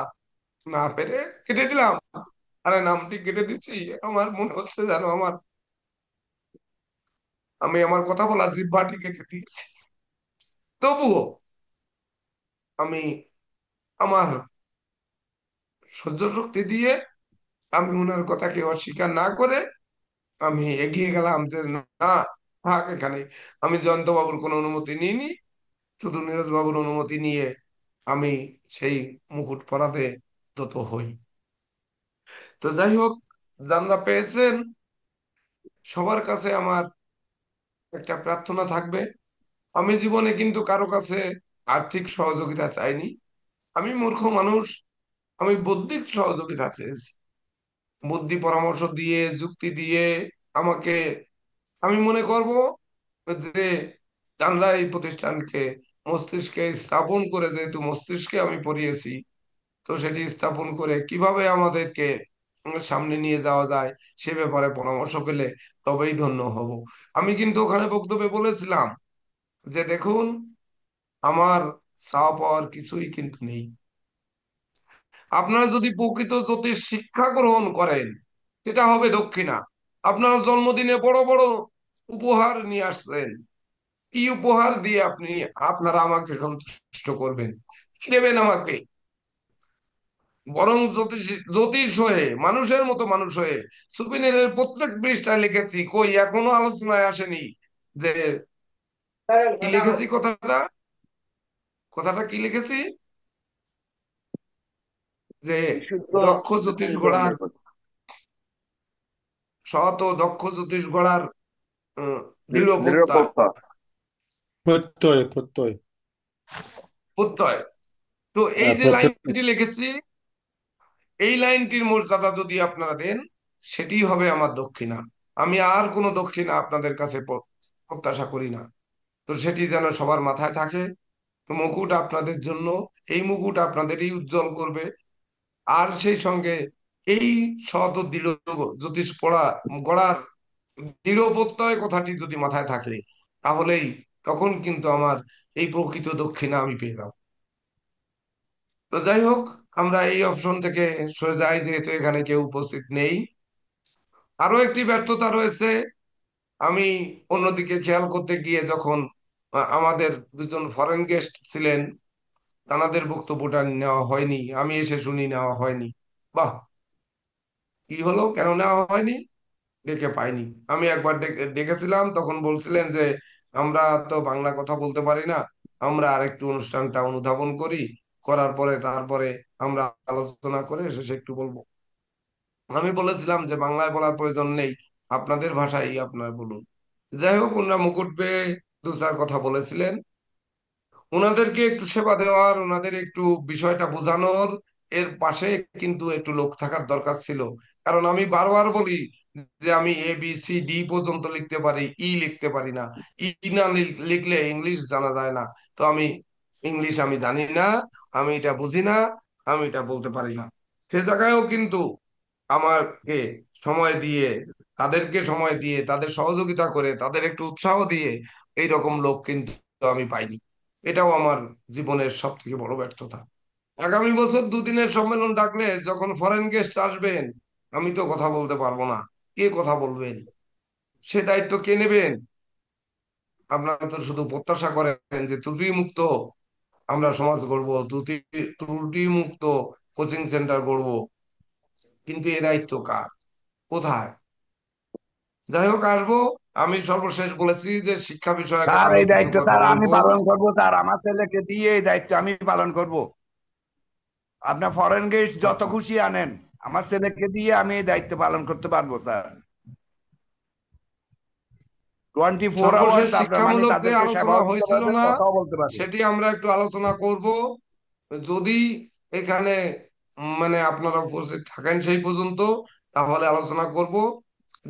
না পেরে কেটে দিলাম। আরে নামটি কেটে দিচ্ছি, আমার মনে হচ্ছে যেন আমি আমার কথা বলা জিহ্বাটি কেটে দিয়েছি। তবুও আমি আমার সহ্য শক্তি দিয়ে আমি ওনার কথাকে অস্বীকার না করে আমি এগিয়ে গেলাম যে না, থাক এখানে। আমি জয়ন্ত বাবুর কোনো অনুমতি নিইনি, শুধু নীরজ বাবুর অনুমতি নিয়ে আমি সেই মুকুট পরাতে তত হই। তো যাই হোক, যারা পেয়েছেন সবার কাছে আমার একটা প্রার্থনা থাকবে, আমি জীবনে কিন্তু কারো কাছে আর্থিক সহযোগিতা চাইনি। আমি মূর্খ মানুষ, আমি বৌদ্ধিক সহযোগিতা চেয়েছি। বুদ্ধি পরামর্শ দিয়ে, যুক্তি দিয়ে আমাকে, আমি মনে করব যে আমরা এই প্রতিষ্ঠানকে মস্তিষ্কে স্থাপন করে, যেহেতু মস্তিষ্কে আমি পড়িয়েছি, তো সেটি স্থাপন করে কিভাবে আমাদেরকে সামনে নিয়ে যাওয়া যায় সে ব্যাপারে পরামর্শ পেলে তবেই ধন্য হব। আমি কিন্তু ওখানে বক্তব্যে বলেছিলাম যে দেখুন, আমার চাওয়া পাওয়ার কিছুই কিন্তু নেই। আপনারা যদি প্রকৃত জ্যোতিষ শিক্ষা গ্রহণ করেন সেটা হবে দক্ষিণা। আপনারা জন্মদিনে বড় বড় উপহার নিয়ে আসছেন, কি উপহার দিয়ে আপনারা আমাকে সন্তুষ্ট করবেন? কি দেবেন আমাকে? বরং জ্যোতিষ জ্যোতিষ হয়ে মানুষের মতো মানুষ হয়ে সুপিনিয়রের প্রত্যেক পৃষ্ঠায় লিখেছি, কই এখনো আলোচনায় আসেনি যে কি লিখেছি, কথাটা কথাটা কি লিখেছি, যে বিশুদ্ধ দক্ষ জ্যোতিষ সিদ্ধান্ত গড়ার, নির্ভর সৎ ও দক্ষ জ্যোতিষ গড়ার দৃঢ় দৃঢ় প্রত্যয় প্রত্যয়। প্রত্যয় প্রত্যয় প্রত্যয়। তো এই যে লাইনটি লিখেছি, এই লাইনটির মর্যাদা যদি আপনারা দেন, সেটি হবে আমার দক্ষিণা। আমি আর কোনো দক্ষিণা আপনাদের কাছে প্রত্যাশা করি না। তো সেটি যেন সবার মাথায় থাকে। তো মুকুট আপনাদের জন্য, এই মুকুট আপনাদেরই উজ্জ্বল করবে। আর সেই সঙ্গে এই সৎ ও দৃঢ় জ্যোতিষ পড়া গড়ার দৃঢ় প্রত্যয় কথাটি যদি মাথায় থাকে, তাহলেই তখন কিন্তু আমার এই প্রকৃত দক্ষিণা আমি পেয়ে যাবো। তো যাই হোক, আমরা এই অপশন থেকে সরে যাই, যেহেতু এখানে কেউ উপস্থিত নেই। আরো একটি ব্যর্থতা রয়েছে। আমি অন্যদিকে খেয়াল করতে গিয়ে যখন আমাদের দুজন ফরেন গেস্ট ছিলেন, তাদের বক্তব্যটা নেওয়া হয়নি, আমি এসে শুনি নেওয়া হয়নি। বাহ, কি হলো, কেন নেওয়া হয়নি? ডেকে পাইনি। আমি একবার ডেকেছিলাম, তখন বলছিলেন যে আমরা তো বাংলা কথা বলতে পারি না, আমরা আরেকটু অনুষ্ঠানটা অনুধাবন করি, করার পরে তারপরে আমরা আলোচনা করে শেষে একটু বলবো। আমি বলেছিলাম যে বাংলায় বলার প্রয়োজন নেই, আপনাদের ভাষায় আপনার বলুন। যাই হোক, ওনারা মুকুট পেয়ে দু চার কথা বলেছিলেন। ওনাদেরকে একটু সেবা দেওয়ার, ওনাদের একটু বিষয়টা বোঝানোর, এর পাশে কিন্তু একটু লোক থাকার দরকার ছিল। কারণ আমি বারবার বলি যে আমি ABCD পর্যন্ত লিখতে পারি, লিখতে পারি না। না লিখলে ইংলিশ জানা যায় না। তো আমি ইংলিশ আমি জানি না, আমি এটা বুঝি না, আমি এটা বলতে পারি না। সে জায়গায়ও কিন্তু আমাকে সময় দিয়ে, তাদেরকে সময় দিয়ে, তাদের সহযোগিতা করে, তাদের একটু উৎসাহ দিয়ে এইরকম লোক কিন্তু আমি পাইনি। এটাও আমার জীবনের সব থেকে বড় ব্যর্থতা। আগামী বছর দুদিনের সম্মেলন ডাকলে যখন ফরেন গেস্ট আসবেন, আমি তো কথা বলতে পারবো না। কে কথা বলবেন? সে দায়িত্ব কে নেবেন? আপনারা তো শুধু প্রত্যাশা করেন যে ত্রুটি মুক্ত আমরা সমাজ গড়বো, ত্রুটি মুক্ত কোচিং সেন্টার গড়বো, কিন্তু এ দায়িত্ব কার, কোথায়? যাই হোক, আসবো। আমি সর্বশেষ বলেছি যে শিক্ষা বিষয়ক স্যার আরো এই কিছু দায়িত্ব কথা স্যার আমি বলবো। পালন করব স্যার, আমার ছেলেকে দিয়ে এই দায়িত্ব আমি পালন করব। আপনার ফরেন গেস্ট যত আচ্ছা, খুশি আনেন, আমার ছেলেকে দিয়ে আমি এই দায়িত্ব পালন করতে পারবো স্যার। 24 আওয়ার্স সর্বশেষ আপনার মানে শিক্ষামূলক যে তাদেরকে আলোচনা সেবাও দিতে হয়েছিল পারবেন, না, কথাও বলতে পারবেন। সেটি আমরা একটু আলোচনা করব। যদি এখানে মানে আপনারা উপস্থিত থাকেন সেই পর্যন্ত, তাহলে আলোচনা করব।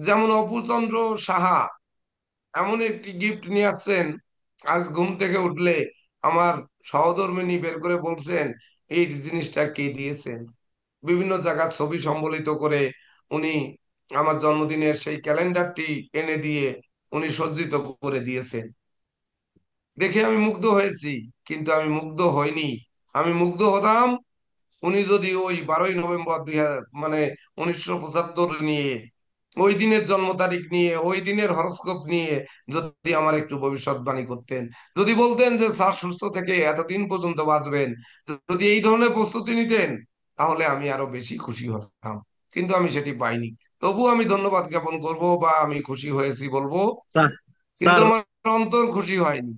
যেমন অপুচন্দ্র সাহা এমন একটি গিফট নিয়ে আসছেন, আজ ঘুম থেকে উঠলে আমার সহধর্মিণী বের করে বলছেন এই জিনিসটা কে দিয়েছেন। বিভিন্ন জায়গার ছবি সম্বলিত করে উনি আমার জন্মদিনের সেই ক্যালেন্ডারটি এনে দিয়ে উনি সজ্জিত করে দিয়েছেন। দেখে আমি মুগ্ধ হয়েছি, কিন্তু আমি মুগ্ধ হইনি। আমি মুগ্ধ হতাম উনি যদি ওই 12ই নভেম্বর মানে 1975 নিয়ে, ওই দিনের জন্ম তারিখ নিয়ে, ওই দিনের হরোস্কোপ নিয়ে যদি আমার একটু ভবিষ্যৎবাণী করতেন, যদি বলতেন যে স্যার সুস্থ থেকে এতদিন পর্যন্ত বাঁচবেন, তো যদি এই ধরনের প্রস্তুতি নিতেন, তাহলে আমি আরো বেশি খুশি হতাম। কিন্তু আমি সেটি পাইনি। তবু আমি ধন্যবাদ জ্ঞাপন করব বা আমি খুশি হয়েছি বলবো, স্যার কিন্তু স্যার আমার অন্তর খুশি হয়নি।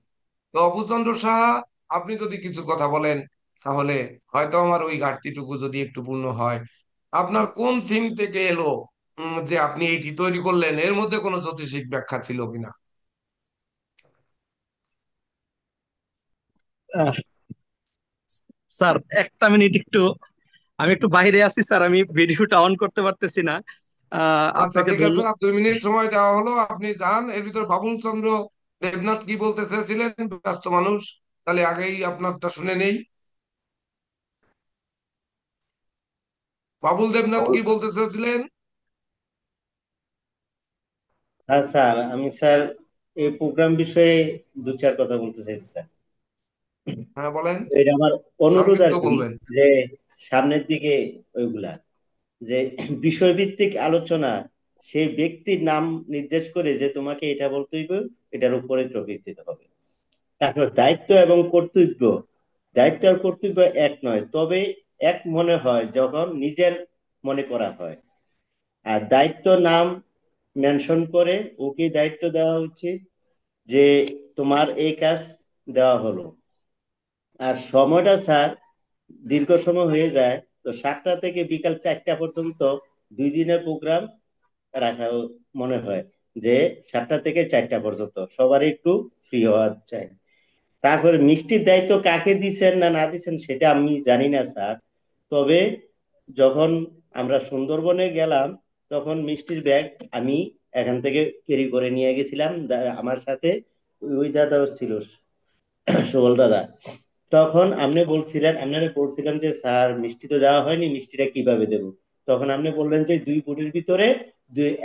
তো অপুচন্দ্র সাহা, আপনি যদি কিছু কথা বলেন, তাহলে হয়তো আমার ওই ঘাটতিটুকু যদি একটু পূর্ণ হয়। আপনার কোন থিম থেকে এলো যে আপনি এইটি তৈরি করলেন? এর মধ্যে কোনো জ্যোতিষিক ব্যাখ্যা ছিল কিনা? আহ, স্যার একটা মিনিট একটু, আমি একটু বাইরে আছি স্যার, আমি ভিডিওটা অন করতে পারতেছি না। আচ্ছা, আপনাকে ঠিক আছে, ধন্যবাদ। আর 2 মিনিট সময় দেওয়া হলো, আপনি যান। এর ভিতর বাবুল চন্দ্র দেবনাথ কি বলতে চেয়েছিলেন? ব্যস্ত মানুষ, তাহলে আগেই আপনারটা শুনে নেই। বাবুল দেবনাথ কি বলতে চেয়েছিলেন? স্যার আমি স্যার এই প্রোগ্রাম বিষয়ে দু চার কথা বলতে চাইছি স্যার। হ্যাঁ, বলেন, এটা আমার অনুরোধ আর সংক্ষিপ্ত কি, বলবেন। যে সামনের দিকে ওইগুলা যে বিষয়ভিত্তিক আলোচনা, সেই ব্যক্তির নাম নির্দেশ করে যে তোমাকে এটা বলতে হইবে, এটার উপরে টপিক দিতে হবে। তারপর দায়িত্ব এবং কর্তব্য, দায়িত্ব আর কর্তব্য এক নয়, তবে এক মনে হয় যখন নিজের মনে করা হয়। আর দায়িত্ব নাম মেনশন করে ওকে দায়িত্ব দেওয়া উচিত যে তোমার এই কাজ দেওয়া হলো। আর সময়টা স্যার দীর্ঘ সময় হয়ে যায়, তো 7টা থেকে বিকাল 4টা পর্যন্ত 2 দিনের প্রোগ্রাম রাখা মনে হয়, যে 7টা থেকে 4টা পর্যন্ত সবার একটু ফ্রি হওয়া চাই। তারপরে মিষ্টির দায়িত্ব কাকে দিচ্ছেন না না দিচ্ছেন সেটা আমি জানি না স্যার। তবে যখন আমরা সুন্দরবনে গেলাম তখন মিষ্টির ব্যাগ আমি এখান থেকে ক্যারি করে নিয়ে গেছিলাম, আমার সাথে ওই দাদাও ছিল, সুবল দাদা। তখন আপনি বলছিলেন, আপনারা বলছিলেন যে স্যার মিষ্টি তো দেওয়া হয়নি, মিষ্টিটা কিভাবে দেবো? তখন আপনি বললেন যে 2 বোর্ডের ভিতরে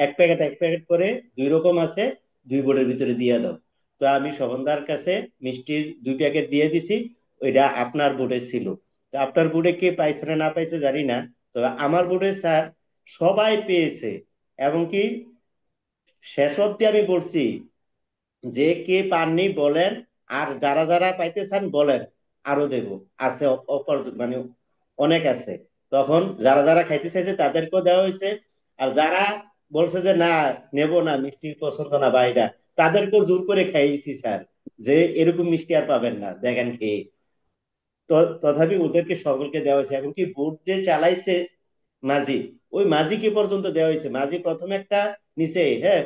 এক প্যাকেট করে 2 রকম আছে, 2 বোর্ডের ভিতরে দিয়ে দাও। তো আমি শোভনদার কাছে মিষ্টির 2 প্যাকেট দিয়ে দিছি, ওইটা আপনার বোর্ডে ছিল। তো আপনার বোর্ডে কে পাইছে না না পাইছে জানি না, তবে আমার বোর্ডে স্যার সবাই পেয়েছে। এবং কি শেষ অব্দি আমি বলছি যে কে পাননি বলেন, আর যারা যারা পাইতে চান বলেন, আরো দেব, আছে অপর মানে অনেক আছে। তখন যারা যারা খাইতে চাইছে তাদেরকেও দেওয়া হয়েছে। আর যারা বলছে যে না নেব না, মিষ্টি পছন্দ না বা এটা, তাদেরকেও জোর করে খাইয়েছি স্যার, যে এরকম মিষ্টি আর পাবেন না দেখেন খেয়ে। তো তথাপি ওদেরকে সকলকে দেওয়া হয়েছে। এমনকি ভোট যে চালাইছে মাঝি, ওই মাঝিকে পর্যন্ত দেওয়া হয়েছে। মাঝি প্রথমে একটা নিচে, হ্যাঁ,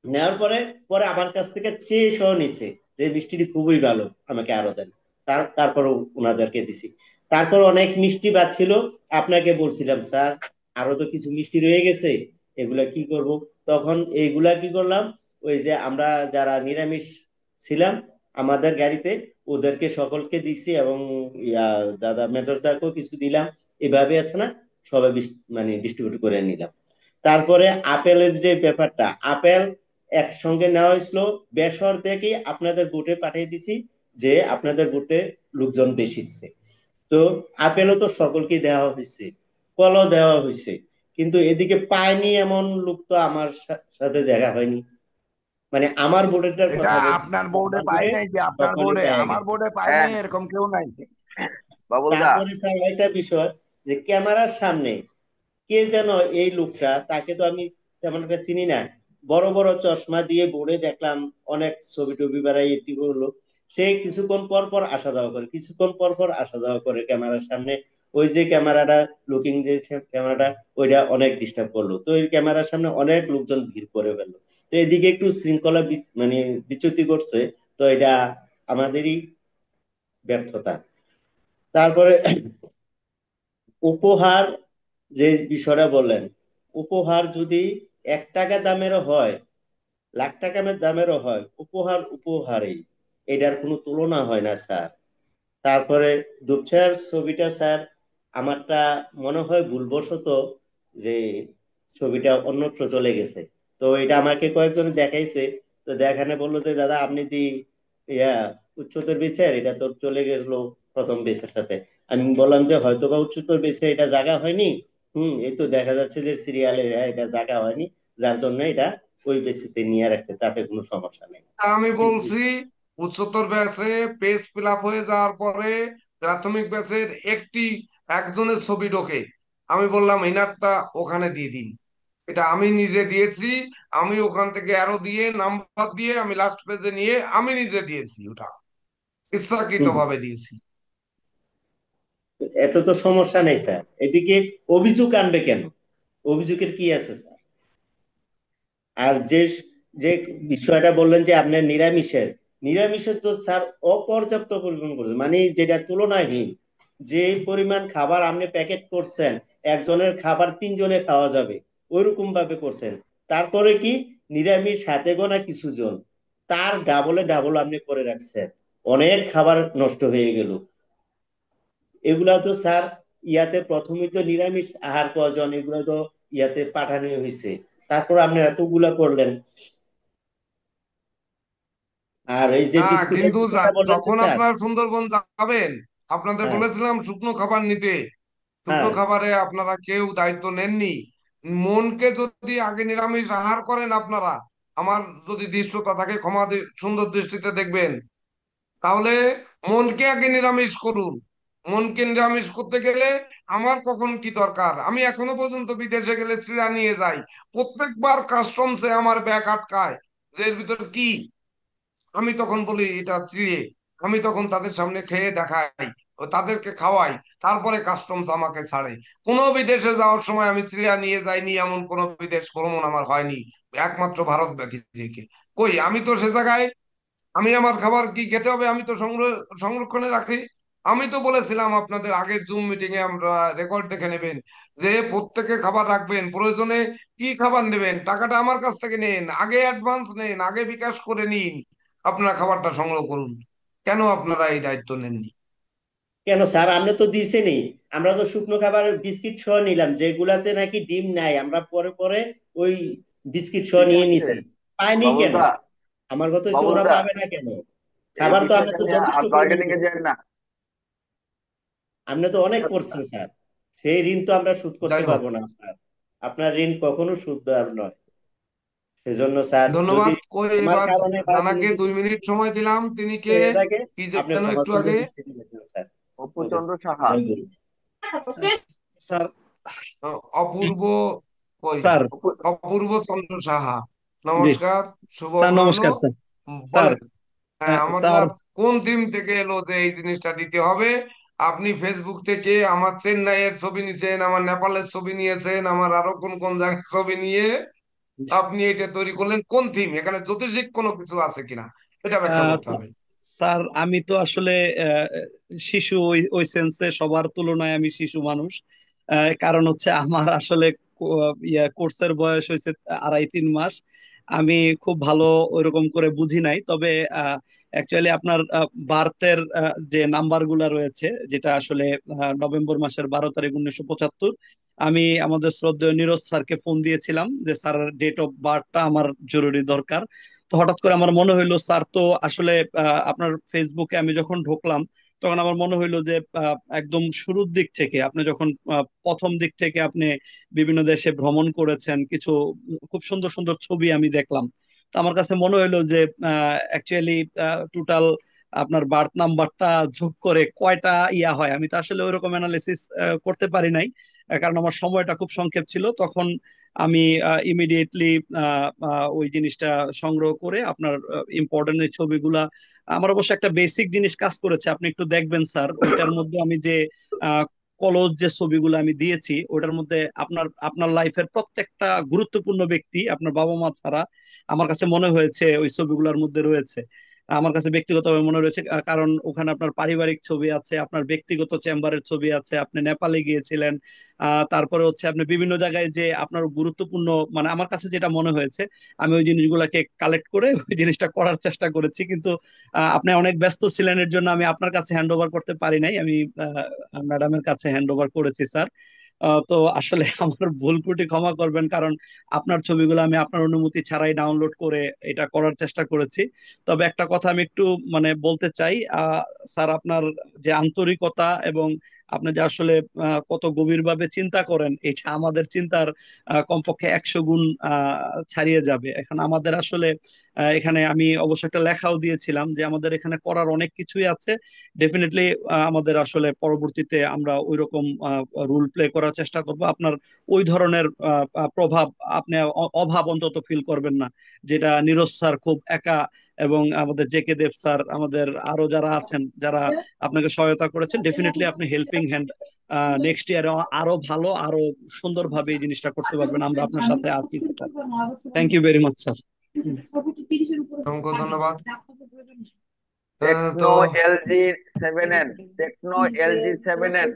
নেওয়ার পরে পরে আমার কাছ থেকে চেয়ে সহ নিছে যে মিষ্টিটি খুবই ভালো, আমাকে আরো দেন। তারপর ওনাদেরকে দিছি। তারপর অনেক মিষ্টি বাদ ছিল, আপনাকে বলছিলাম স্যার আরো তো কিছু মিষ্টি রয়ে গেছে, এগুলা কি করব? তখন এইগুলা কি করলাম, ওই যে আমরা যারা নিরামিষ ছিলাম আমাদের গাড়িতে, ওদেরকে সকলকে দিছি। এবং ইয়া দাদা মেজরদাকেও কিছু দিলাম। এভাবে আছে না, সবাই মানে ডিস্ট্রিবিউট করে নিলাম। তারপরে আপেলের যে ব্যাপারটা, আপেল একসঙ্গে নেওয়া হয়েছিল, বেসর দেখে আপনাদের বুটে পাঠিয়ে দিছি, যে আপনাদের বুটে লোকজন বেশিছে। তো আপেলও তো সকলকে দেওয়া হয়েছে, কলও দেওয়া হয়েছে, কিন্তু এদিকে পায়নি এমন লোক তো আমার সাথে দেখা হয়নি। মানে আমার বুটেরটার এটা কথা বলছি, আপনার বোর্ডে আমার পাই বুটে নাই যে আপনার সকলে বোর্ডে, পেয়ে আমার গেছে। বোর্ডে পাই হ্যাঁ নাই এরকম কেউ নাই। বাবুল দা, তারপরে স্যার একটা বিষয়, যে ক্যামেরার সামনে কে যেন এই লোকটা, তাকে তো আমি তেমন একটা চিনি না, বড় বড় চশমা দিয়ে বোর্ডে দেখলাম, অনেক ছবি টবি বাড়াই এটি করলো। সে কিছুক্ষণ পর পর আসা যাওয়া করে, কিছুক্ষণ পর পর আসা যাওয়া করে ক্যামেরার সামনে। ওই যে ক্যামেরাটা লুকিং যে ক্যামেরাটা, ওইটা অনেক ডিস্টার্ব করলো। তো ওই ক্যামেরার সামনে অনেক লোকজন ভিড় করে ফেললো। তো এদিকে একটু শৃঙ্খলা মানে বিচ্যুতি করছে। তো এটা আমাদেরই ব্যর্থতা। তারপরে উপহার যে বিষয়টা বললেন, উপহার যদি 1 টাকা দামেরও হয়, লাখ টাকা দামেরও হয়, উপহার উপহারই, এটার কোনো তুলনা হয় না স্যার। তারপরে দুপছায়ার ছবিটা স্যার, আমারটা মনে হয় ভুলবশত যে ছবিটা অন্যত্র চলে গেছে। তো এটা আমাকে কয়েকজন দেখাইছে, তো দেখানে বললো যে দাদা আপনি দি ইয়া উচ্চতর বেচের, এটা তো চলে গেলো প্রথম বেচের সাথে। আমি বললাম যে হয়তো বা উচ্চতর বেচে এটা জায়গা হয়নি, এই তো দেখা যাচ্ছে যে সিরিয়ালে এটা জায়গা হয়নি, যার জন্য এটা ওই বেসিতে নিয়ে রাখছে, তাতে কোনো সমস্যা নেই। আমি কিন্তু বলছি উচ্চতর ব্যাচে পেজ ফিল আপ হয়ে যাওয়ার পরে প্রাথমিক ব্যাচের একজনের ছবি ঢোকে। আমি বললাম ইনারটা ওখানে দিয়ে দিন, এটা আমি নিজে দিয়েছি। আমি ওখান থেকে অ্যারো দিয়ে নাম্বার দিয়ে আমি লাস্ট পেজে নিয়ে আমি নিজে দিয়েছি, ওটা ইচ্ছাকৃত হুম, ভাবে দিয়েছি। এত তো সমস্যা নেই স্যার, এদিকে অভিযোগ আনবে কেন? অভিযোগের কি আছে স্যার? আর যে যে বিষয়টা বললেন যে আপনার নিরামিষের, নিরামিষের তো স্যার অপর্যাপ্ত পরিমাণ করছে, মানে যেটা তুলনাহীন। যে পরিমাণ খাবার আপনি প্যাকেট করছেন, একজনের খাবার 3 জনে খাওয়া যাবে, ওইরকম ভাবে করছেন। তারপরে কি নিরামিষ হাতে গোনা কিছু জন, তার ডাবলে ডাবল আপনি করে রাখছেন, অনেক খাবার নষ্ট হয়ে গেল। এগুলা তো স্যার ইয়াতে প্রথমেই তো নিরামিষ আহার প্রয়োজন, এগুলো তো ইয়াতে পাঠানো হয়েছে, তারপর আপনি এতগুলা করলেন। আর এই যে হ্যাঁ, বিস্কুটের কিন্তু বিষয়টা বললেন যে যখন স্যার। আপনার সুন্দরবন যাবেন, আপনাদের হ্যাঁ, বলেছিলাম শুকনো খাবার নিতে। শুকনো হ্যাঁ, খাবারে আপনারা কেউ দায়িত্ব নেননি। মনকে যদি আগে নিরামিষ আহার করেন আপনারা, আমার যদি দৃশ্যটা থাকে ক্ষমা সুন্দর দৃষ্টিতে দেখবেন, তাহলে মনকে আগে নিরামিষ করুন। মনকে নিরামিষ করতে গেলে আমার কখন কি দরকার? আমি এখনো পর্যন্ত বিদেশে গেলে চিড়া নিয়ে যাই, প্রত্যেকবার কাস্টমসে আমার ব্যাগ আটকায় যে এর ভিতর কি। আমি তখন বলি এটা চিড়ে, আমি তখন তাদের সামনে খেয়ে দেখাই ও তাদেরকে খাওয়াই, তারপরে কাস্টমস আমাকে ছাড়ে। কোনো বিদেশে যাওয়ার সময় আমি চিড়া নিয়ে যাইনি, এমন কোনো বিদেশ ভ্রমণ আমার হয়নি, একমাত্র ভারত ব্যতীত রেখে। কই, আমি তো সে জায়গায়, আমি আমার খাবার কি খেতে হবে আমি তো সংরক্ষণে রাখি। আমি তো বলেছিলাম আপনাদের আগের জুম মিটিং এ, আমরা রেকর্ড দেখে নেবেন, যে প্রত্যেকে খাবার রাখবেন, প্রয়োজনে কি খাবার নেবেন টাকাটা আমার কাছ থেকে নেন, আগে অ্যাডভান্স নেন, আগে বিকাশ করে নিন, আপনার খাবারটা সংগ্রহ করুন। কেন আপনারা এই দায়িত্ব নেননি? কেন স্যার, আপনি তো দিছেনই। আমরা তো শুকনো খাবার বিস্কিট সহ নিলাম, যেগুলাতে নাকি ডিম নাই আমরা পরে পরে ওই বিস্কিট সহ ঠিক নিয়ে আছে নিছি। পাইনি বাবুল কেন? দা, আমার কথা হচ্ছে বাবুল ওরা দা, পাবে না কেন? এই খাবার তো আমরা বিষয়টা তো নিয়ে যথেষ্ট আর পরিমাণ বার্গেনিং এ করছি। যান না। আপনি তো অনেক করছেন স্যার, সেই ঋণ তো আমরা শোধ করতে যাই হোক, পারবো না স্যার। আপনার ঋণ কখনো শোধ দেওয়ার নয়। সেজন্য স্যার, যদি ধন্যবাদ। কই আমার এবার কারণে বা কোনো রানাকে কিছু 2 মিনিট সময় দিলাম, তিনি কে? হয়ে থাকে, কি আপনি যেন ক্ষমা একটু সুন্দর আগে? দৃষ্টিতে দেখবেন স্যার। অপুচন্দ্র সাহা। জয় গুরু। স্যার। অপূর্ব, কই, স্যার। অপু- অপূর্ব চন্দ্র সাহা, জি নমস্কার, শুভ স্যার, অপরাহ্ন। নমস্কার স্যার। স্যার। বলেন। হ্যাঁ, স্যার। আমাদের কোন থিম থেকে এলো যে এই জিনিসটা দিতে হবে? আপনি ফেসবুক থেকে আমার চেন্নাইয়ের ছবি নিয়েছেন, আমার নেপালের ছবি নিয়েছেন, আমার আরো কোন কোন জায়গার ছবি নিয়ে আপনি এটা তৈরি করলেন, কোন থিম? এখানে জ্যোতিষিক কোনো কিছু আছে কিনা এটা ব্যাখ্যা করতে হবে। স্যার, আমি তো আসলে আহ, শিশু, ওই ওই সেন্সে সবার তুলনায় আমি শিশু মানুষ। কারণ হচ্ছে আমার আসলে কোর্সের বয়স হয়েছে 2.5-3 মাস। আমি খুব ভালো ওইরকম করে বুঝি নাই, তবে অ্যাকচুয়ালি আপনার বার্থের যে নাম্বার গুলা রয়েছে, যেটা আসলে নভেম্বর মাসের 12 তারিখ 1975, আমি আমাদের শ্রদ্ধেয় নীরজ স্যারকে ফোন দিয়েছিলাম যে স্যার, ডেট অফ বার্থটা আমার জরুরি দরকার। তো হঠাৎ করে আমার মনে হইলো স্যার তো আসলে আপনার ফেসবুকে আমি যখন ঢুকলাম, তখন আমার মনে হইলো যে একদম শুরুর দিক থেকে আপনি যখন প্রথম দিক থেকে আপনি বিভিন্ন দেশে ভ্রমণ করেছেন, কিছু খুব সুন্দর সুন্দর ছবি আমি দেখলাম। তো আমার কাছে মনে হইলো যে অ্যাকচুয়ালি টোটাল আপনার বার্থ নাম্বারটা যোগ করে কয়টা ইয়া হয়, আমি তো আসলে ওইরকম অ্যানালিসিস করতে পারি নাই। কারণ আমার সময়টা খুব সংক্ষেপ ছিল তখন। আমি ইমিডিয়েটলি ওই জিনিসটা সংগ্রহ করে আপনার ইম্পর্টেন্ট এই ছবিগুলা, আমার অবশ্য একটা বেসিক জিনিস কাজ করেছে, আপনি একটু দেখবেন স্যার, ওইটার মধ্যে আমি যে আহ, কলজ যে ছবিগুলো আমি দিয়েছি, ওটার মধ্যে আপনার আপনার লাইফের প্রত্যেকটা গুরুত্বপূর্ণ ব্যক্তি আপনার বাবা মা ছাড়া আমার কাছে মনে হয়েছে ওই ছবিগুলোর মধ্যে রয়েছে। আমার কাছে ব্যক্তিগতভাবে মনে রয়েছে, কারণ ওখানে আপনার পারিবারিক ছবি আছে, আপনার ব্যক্তিগত চেম্বারের ছবি আছে, আপনি নেপালে গিয়েছিলেন, তারপরে হচ্ছে আপনি বিভিন্ন জায়গায় যে আপনার গুরুত্বপূর্ণ, মানে আমার কাছে যেটা মনে হয়েছে, আমি ওই জিনিসগুলোকে কালেক্ট করে ওই জিনিসটা করার চেষ্টা করেছি। কিন্তু আপনি অনেক ব্যস্ত ছিলেন, এর জন্য আমি আপনার কাছে হ্যান্ড ওভার করতে পারি নাই, আমি ম্যাডামের কাছে হ্যান্ড ওভার করেছি স্যার। তো আসলে আমার ভুল ত্রুটি ক্ষমা করবেন, কারণ আপনার ছবিগুলো আমি আপনার অনুমতি ছাড়াই ডাউনলোড করে এটা করার চেষ্টা করেছি। তবে একটা কথা আমি একটু মানে বলতে চাই, স্যার, আপনার যে আন্তরিকতা এবং আপনি যে আসলে কত গভীরভাবে চিন্তা করেন, এটা আমাদের চিন্তার কমপক্ষে 100 গুণ ছাড়িয়ে যাবে। এখন আমাদের আসলে এখানে আমি অবশ্য একটা লেখাও দিয়েছিলাম যে আমাদের এখানে করার অনেক কিছুই আছে। ডেফিনেটলি আমাদের আসলে পরবর্তীতে আমরা ওইরকম রোল প্লে করার চেষ্টা করব। আপনার ওই ধরনের প্রভাব, আপনি অভাব অন্তত ফিল করবেন না, যেটা নীরজ স্যার খুব একা, এবং আমাদের জেকে দেব স্যার, আমাদের আরো যারা আছেন যারা আপনাকে সহায়তা করেছেন, ডেফিনেটলি আপনি হেল্পিং হ্যান্ড নেক্সট ইয়ারে আরো ভালো, আরো সুন্দরভাবে এই জিনিসটা করতে পারবেন। আমরা আপনার সাথে আছি sir. Thank you very much sir. অসংখ্য ধন্যবাদ। তো Tecno LG 7N, Tecno LG 7N,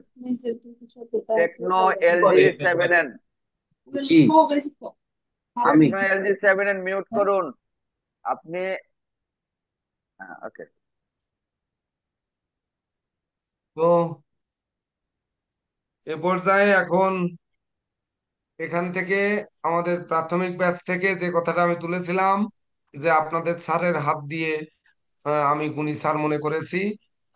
Tecno LG 7N, কি আমি টেকনো এলজি 7N মিউট করুন আপনি। ওকে। তো এ পর্যায়ে এখন এখান থেকে আমাদের প্রাথমিক ব্যাচ থেকে যে কথাটা আমি তুলেছিলাম, যে আপনাদের স্যারের হাত দিয়ে আমি গুণী স্যার মনে করেছি,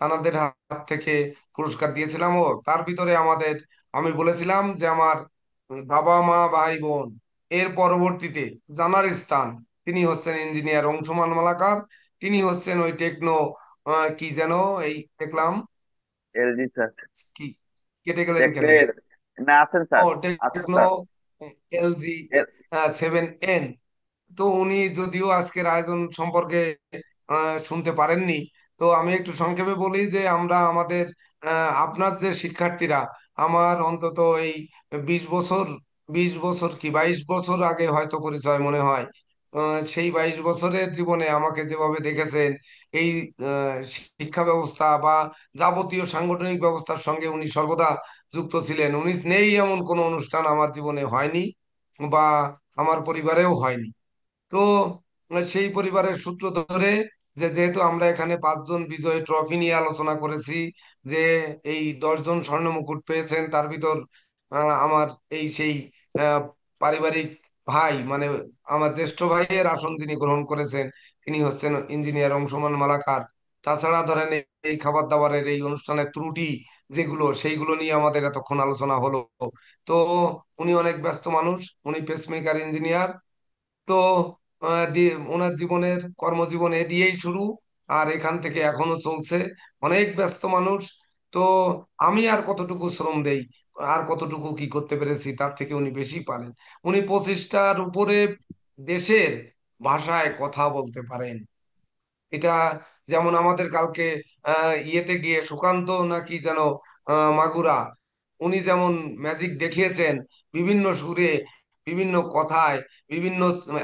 তাদের হাত থেকে পুরস্কার দিয়েছিলাম। ও তার ভিতরে আমাদের, আমি বলেছিলাম যে আমার বাবা মা ভাই বোন, এর পরবর্তীতে জানার স্থান, তিনি হচ্ছেন ইঞ্জিনিয়ার অংশুমান মালাকার, তিনি হচ্ছেন ওই টেকনো কি যেন এই দেখলাম এলজি স্যার। কি কেটে গেলেন কেন? টেকনের, না আছেন ও স্যার, আছেন টেকনো স্যার। LG 7N। তো উনি যদিও আজকের আয়োজন সম্পর্কে শুনতে পারেননি, তো আমি একটু সংক্ষেপে বলি যে আমরা আমাদের আপনার যে শিক্ষার্থীরা, আমার অন্তত এই 20 বছর, 20 বছর কি 22 বছর আগে হয়তো পরিচয় মনে হয়। সেই 22 বছরের জীবনে আমাকে যেভাবে দেখেছেন, এই শিক্ষা ব্যবস্থা বা যাবতীয় সাংগঠনিক ব্যবস্থার সঙ্গে উনি সর্বদা যুক্ত ছিলেন। উনি নেই এমন কোনো অনুষ্ঠান আমার জীবনে হয়নি বা আমার পরিবারেও হয়নি। তো সেই পরিবারের সূত্র ধরে, যেহেতু আমরা এখানে 5 জন বিজয়ী ট্রফি নিয়ে আলোচনা করেছি, যে এই 10 জন স্বর্ণ মুকুট পেয়েছেন, তার ভিতর আমার এই সেই আহ, পারিবারিক ভাই, মানে আমার জ্যেষ্ঠ ভাইয়ের আসন যিনি গ্রহণ করেছেন, তিনি হচ্ছেন ইঞ্জিনিয়ার অংশুমান মালাকার। তাছাড়া ধরেন এই খাবার দাবারের এই অনুষ্ঠানের ত্রুটি যেগুলো, সেইগুলো নিয়ে আমাদের এতক্ষণ আলোচনা হলো। তো উনি অনেক ব্যস্ত মানুষ, উনি পেসমেকার ইঞ্জিনিয়ার। তো ওনার জীবনের কর্মজীবন এ দিয়েই শুরু, আর এখান থেকে এখনো চলছে। অনেক ব্যস্ত মানুষ। তো আমি আর কতটুকু শ্রম দেই, আর কতটুকু কি করতে পেরেছি, তার থেকে উনি বেশি পারেন। উনি 25টার উপরে দেশের ভাষায় কথা বলতে পারেন। এটা যেমন আমাদের কালকে ইয়েতে গিয়ে সুকান্ত নাকি যেন মাগুরা, উনি যেমন ম্যাজিক দেখিয়েছেন, বিভিন্ন সুরে, বিভিন্ন কথায়, বিভিন্ন,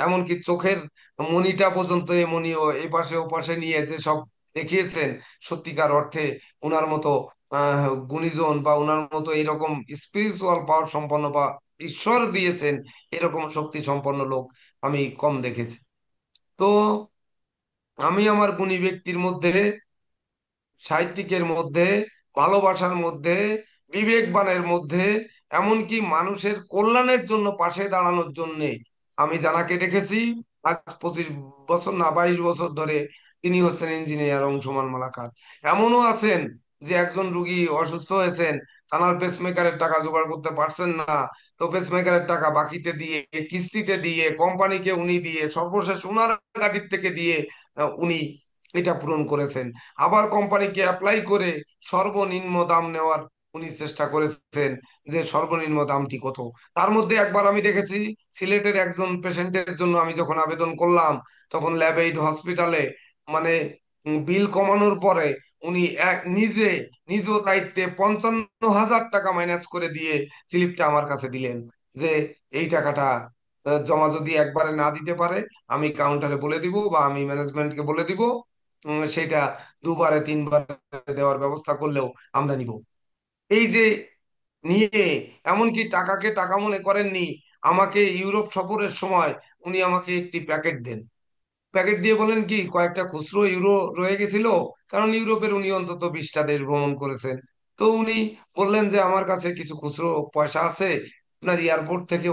এমনকি চোখের মনিটা পর্যন্ত এমনিও এ পাশে ও পাশে নিয়ে যে সব দেখিয়েছেন, সত্যিকার অর্থে উনার মতো গুণীজন বা উনার মতো এরকম স্পিরিচুয়াল পাওয়ার সম্পন্ন বা ঈশ্বর দিয়েছেন এরকম শক্তি সম্পন্ন লোক আমি কম দেখেছি। তো আমি আমার গুণী ব্যক্তির মধ্যে, সাহিত্যিকের মধ্যে, ভালোবাসার মধ্যে, বিবেকবানের মধ্যে, এমনকি মানুষের কল্যাণের জন্য পাশে দাঁড়ানোর জন্য আমি জানাকে দেখেছি আজ 25 বছর না 22 বছর ধরে, তিনি হচ্ছেন ইঞ্জিনিয়ার অংশুমান মালাকার। এমনও আছেন যে একজন রুগী অসুস্থ হয়েছেন, তার পেসমেকারের টাকা জোগাড় করতে পারছেন না, তো পেসমেকারের টাকা বাকিতে দিয়ে, কিস্তিতে দিয়ে, কোম্পানিকে উনি দিয়ে, সর্বশেষ উনার গাড়ির থেকে দিয়ে উনি এটা পূরণ করেছেন। আবার কোম্পানিকে অ্যাপ্লাই করে সর্বনিম্ন দাম নেওয়ার উনি চেষ্টা করেছেন, যে সর্বনিম্ন দামটি কত। তার মধ্যে একবার আমি দেখেছি, সিলেটের একজন পেশেন্টের জন্য আমি যখন আবেদন করলাম, তখন ল্যাব এইড হসপিটালে, মানে বিল কমানোর পরে উনি নিজে নিজ দায়িত্বে 55,000 টাকা মাইনাস করে দিয়ে স্লিপটা আমার কাছে দিলেন, যে এই টাকাটা জমা যদি একবারে না দিতে পারে, আমি কাউন্টারে বলে দিব বা আমি ম্যানেজমেন্টকে বলে দিব, সেটা দুবারে তিনবারে দেওয়ার ব্যবস্থা করলেও আমরা নিব। এই যে নিয়ে, এমনকি টাকাকে টাকা মনে করেননি। আমাকে ইউরোপ সফরের সময় উনি আমাকে একটি প্যাকেট দেন, প্যাকেট দিয়ে বলেন কি কয়েকটা খুচরো ইউরো রয়ে গেছিল, কারণ ইউরোপের উনি অন্তত 20টা দেশ ভ্রমণ করেছেন। তো উনি বললেন যে আমার কাছে কিছু খুচরো পয়সা আছে, আপনার এয়ারপোর্ট থেকে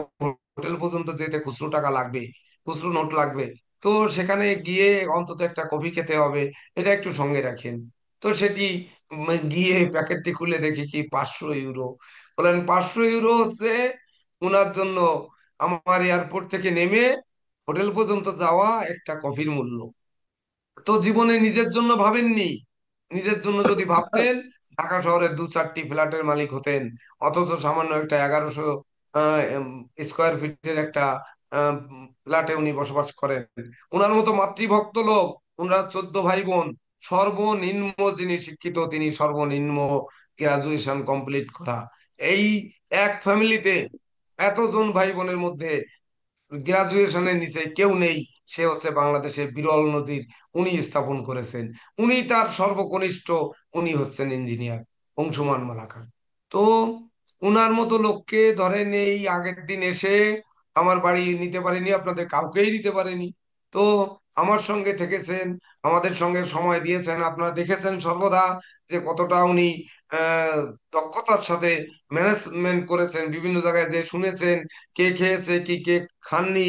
হোটেল পর্যন্ত যেতে খুচরো টাকা লাগবে, খুচরো নোট লাগবে। তো সেখানে গিয়ে অন্তত একটা কফি খেতে হবে, এটা একটু সঙ্গে রাখেন। তো সেটি গিয়ে প্যাকেটটি খুলে দেখি কি 500 ইউরো। বলেন 500 ইউরো হচ্ছে ওনার জন্য আমার এয়ারপোর্ট থেকে নেমে হোটেল পর্যন্ত যাওয়া একটা কফির মূল্য। তো জীবনে নিজের জন্য ভাবেননি। নিজের জন্য যদি ভাবতেন, ঢাকা শহরের 2-4টি ফ্ল্যাটের মালিক হতেন, অথচ সামান্য একটা 1100 স্কোয়ার ফিটের একটা ফ্ল্যাটে উনি বসবাস করেন। ওনার মতো মাতৃভক্ত লোক, ওনারা 14 ভাই বোন, সর্বনিম্ন যিনি শিক্ষিত তিনি সর্বনিম্ন গ্রাজুয়েশন কমপ্লিট করা। এই এক ফ্যামিলিতে এতজন ভাই বোনের মধ্যে গ্রাজুয়েশনের নিচে কেউ নেই, সে হচ্ছে বাংলাদেশের বিরল নজির উনি স্থাপন করেছেন। উনি তার সর্বকনিষ্ঠ, উনি হচ্ছেন ইঞ্জিনিয়ার অংশুমান মালাকার। তো উনার মতো লোককে ধরেন এই আগের দিন এসে আমার বাড়ি নিতে পারেনি, আপনাদের কাউকেই নিতে পারেনি। তো আমার সঙ্গে থেকেছেন, আমাদের সঙ্গে সময় দিয়েছেন, আপনারা দেখেছেন সর্বদা যে কতটা উনি আহ দক্ষতার সাথে ম্যানেজমেন্ট করেছেন, বিভিন্ন জায়গায় যে শুনেছেন কে খেয়েছে কি কে খাননি,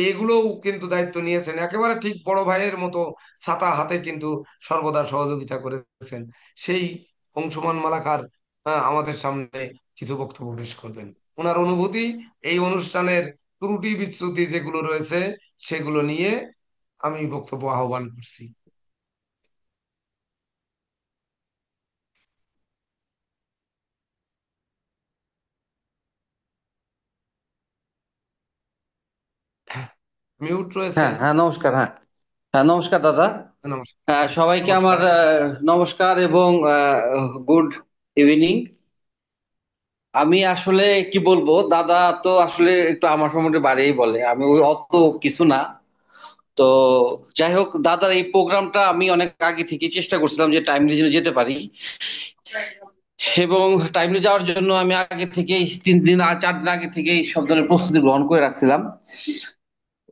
এগুলোও কিন্তু দায়িত্ব নিয়েছেন একেবারে ঠিক বড় ভাইয়ের মতো, ছাতা হাতে কিন্তু সর্বদা সহযোগিতা করেছেন। সেই অংশুমান মালাকার আমাদের সামনে কিছু বক্তব্য পেশ করবেন, ওনার অনুভূতি, এই অনুষ্ঠানের ত্রুটি বিচ্যুতি যেগুলো রয়েছে সেগুলো নিয়ে আমি বক্তব্য আহ্বান করছি। মিউট হ্যাঁ রয়েছেন। হ্যাঁ নমস্কার। হ্যাঁ হ্যাঁ নমস্কার দাদা। নমস্কার। সবাইকে আমার নমস্কার। নমস্কার এবং গুড ইভিনিং। আমি আসলে কি বলবো, দাদা তো আসলে একটু আমার সম্বন্ধে বাড়িয়েই বলে, আমি ওই অত কিছু না। তো যাই হোক, দাদার এই প্রোগ্রামটা আমি অনেক আগে থেকে চেষ্টা করছিলাম যে টাইমলি যেন যেতে পারি, এবং টাইমলি যাওয়ার জন্য আমি আগে থেকেই 3 দিন আর 4 দিন আগে থেকেই সব ধরনের প্রস্তুতি গ্রহণ করে রাখছিলাম,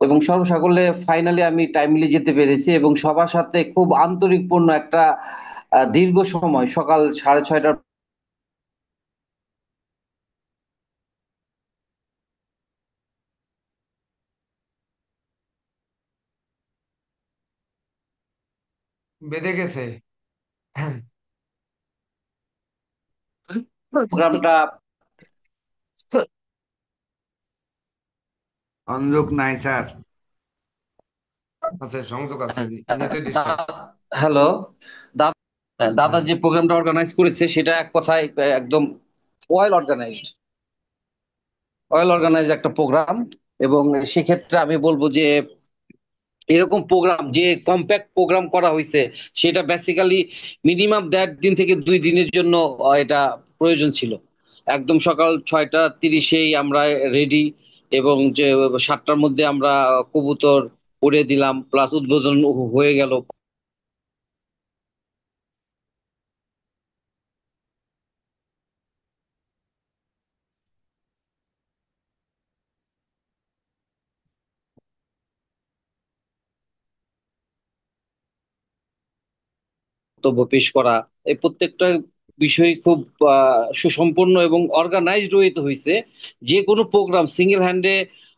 এবং সর্বসাকল্যে ফাইনালি আমি টাইমলি যেতে পেরেছি এবং সবার সাথে খুব আন্তরিকপূর্ণ একটা দীর্ঘ সময় সকাল 6:30টার বেঁধে গেছে। প্রোগ্রামটা সংযোগ নাই স্যার। আচ্ছা, সংযোগ আছে, নেটের ডিস্টার্ব। হ্যালো দাদা, দাদা যে প্রোগ্রামটা অর্গানাইজ করেছে সেটা এক কথায় একদম ওয়েল অর্গানাইজড, একটা প্রোগ্রাম। এবং সেক্ষেত্রে আমি বলবো যে এরকম প্রোগ্রাম যে কম্প্যাক্ট প্রোগ্রাম করা হয়েছে, সেটা বেসিক্যালি মিনিমাম 1.5 দিন থেকে 2 দিনের জন্য এটা প্রয়োজন ছিল। একদম সকাল 6:30 আমরা রেডি, এবং যে 7টার মধ্যে আমরা কবুতর উড়ে দিলাম, প্লাস উদ্বোধন হয়ে গেল। বক্তব্য পেশ করা, এই প্রত্যেকটা বিষয় খুব সুসম্পন্ন এবং অর্গানাইজড ওয়েতে হয়েছে। যে কোনো প্রোগ্রাম সিঙ্গেল হ্যান্ডে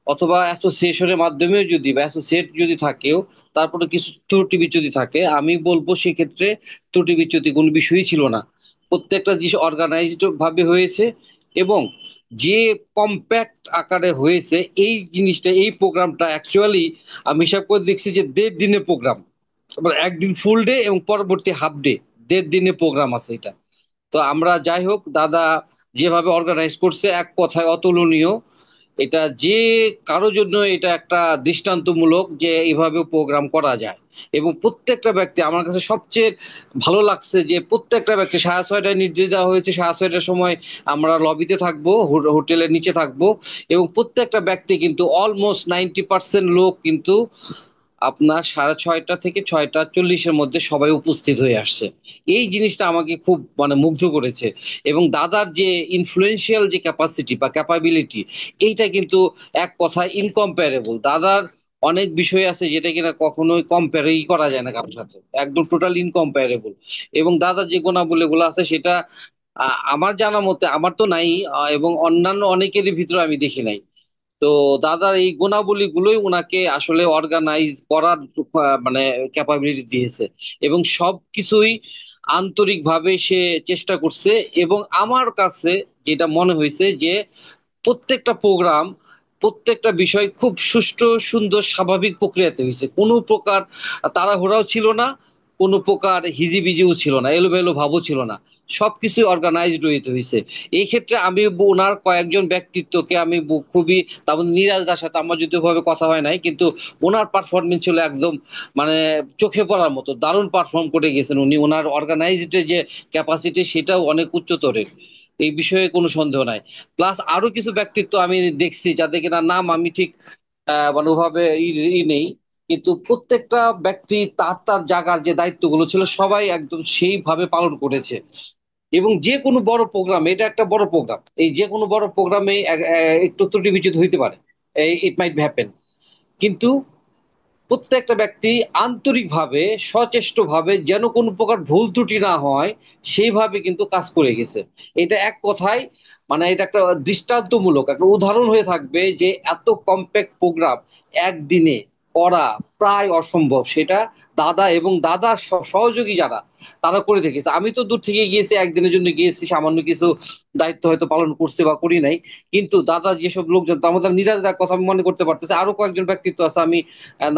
অথবা অ্যাসোসিয়েশনের মাধ্যমেও যদি বা অ্যাসোসিয়েট যদি থাকেও, তারপরে কিছু ত্রুটি বিচ্যুতি থাকে, আমি বলবো সেক্ষেত্রে ত্রুটি বিচ্যুতি কোনো বিষয়ই ছিল না। প্রত্যেকটা জিনিস অর্গানাইজড ভাবে হয়েছে, এবং যে কম্প্যাক্ট আকারে হয়েছে এই জিনিসটা, এই প্রোগ্রামটা অ্যাকচুয়ালি আমি হিসাব করে দেখছি যে 1.5 দিনের প্রোগ্রাম, একদিন ফুল ডে এবং পরবর্তী হাফ ডে, 1.5 দিনের প্রোগ্রাম আছে এটা। তো আমরা যাই হোক, দাদা যেভাবে অর্গানাইজ করছে এক কথায় অতুলনীয়। এটা যে কারো জন্য এটা একটা দৃষ্টান্তমূলক যে এইভাবেও প্রোগ্রাম করা যায়। এবং প্রত্যেকটা ব্যক্তি, আমার কাছে সবচেয়ে ভালো লাগছে যে প্রত্যেকটা ব্যক্তি 6:30টায় নির্দেশ দেওয়া হয়েছে, 6:30টার সময় আমরা লবিতে থাকবো, হোটেলের নিচে থাকবো, এবং প্রত্যেকটা ব্যক্তি কিন্তু অলমোস্ট 90% লোক কিন্তু আপনার 6:30 থেকে 6:40-এর মধ্যে সবাই উপস্থিত হয়ে আসছে। এই জিনিসটা আমাকে খুব মানে মুগ্ধ করেছে। এবং দাদার যে ইনফ্লুয়েন্সিয়াল যে ক্যাপাসিটি বা ক্যাপাবিলিটি, এইটা কিন্তু এক কথায় ইনকম্পারেবল। দাদার অনেক বিষয় আছে যেটা কিনা কখনোই কম্পেয়ারই করা যায় না কারোর সাথে, একদম টোটাল ইনকম্পারেবল। এবং দাদার যে গুণাবলীগুলো আছে সেটা আমার জানা মতে, আমার তো নাই, এবং অন্যান্য অনেকেরই ভিতরে আমি দেখি নাই। তো দাদার এই গুণাবলী গুলোই ওনাকে আসলে অর্গানাইজ করার মানে ক্যাপাবিলিটি দিয়েছে, এবং সবকিছুই আন্তরিকভাবে সে চেষ্টা করছে। এবং আমার কাছে যেটা মনে হয়েছে যে প্রত্যেকটা প্রোগ্রাম, প্রত্যেকটা বিষয় খুব সুষ্ঠু, সুন্দর, স্বাভাবিক প্রক্রিয়াতে হয়েছে। কোনো প্রকার তাড়াহুড়াও ছিল না, কোনো প্রকার হিজিবিজিও ছিল না, এলোমেলো ভাবও ছিল না, সবকিছুই অর্গানাইজড হয়েছে। এই ক্ষেত্রে আমি ওনার কয়েকজন ব্যক্তিত্বকে আমি খুবই, তারপর নিরাজ দার সাথে আমার যদিও ভাবে কথা হয় নাই, কিন্তু ওনার পারফরমেন্স ছিল একদম মানে চোখে পড়ার মতো, দারুণ পারফর্ম করে গেছেন উনি। ওনার অর্গানাইজড যে ক্যাপাসিটি সেটাও অনেক উচ্চতরের, এই বিষয়ে কোনো সন্দেহ নাই। প্লাস আরো কিছু ব্যক্তিত্ব আমি দেখছি যাদের কিনা নাম আমি ঠিক মানে ওভাবে নেই, কিন্তু প্রত্যেকটা ব্যক্তি তার তার জায়গার যে দায়িত্বগুলো ছিল সবাই একদম সেইভাবে পালন করেছে। এবং যে কোনো বড় প্রোগ্রাম, এটা একটা বড় প্রোগ্রাম, এই যে কোনো বড় প্রোগ্রামে একটু ত্রুটি বিচ্যুতি হইতে পারে, ইট মাইট হ্যাপেন, কিন্তু প্রত্যেকটা ব্যক্তি আন্তরিকভাবে, সচেষ্টভাবে যেন কোনো প্রকার ভুল ত্রুটি না হয় সেইভাবে কিন্তু কাজ করে গেছে। এটা এক কথায় মানে এটা একটা দৃষ্টান্তমূলক একটা উদাহরণ হয়ে থাকবে যে এত কম্প্যাক্ট প্রোগ্রাম একদিনে করা প্রায় অসম্ভব। সেটা দাদা এবং দাদার সহযোগী যারা, তারা করে দেখেছে। আমি তো দূর থেকে গিয়েছি, একদিনের জন্য গিয়েছি, সামান্য কিছু দায়িত্ব হয়তো পালন করছে বা করি নাই, কিন্তু দাদা যেসব লোকজন, তার মধ্যে নিরাজ দার কথা আমি মনে করতে পারতেছি, আরো কয়েকজন ব্যক্তিত্ব আছে, আমি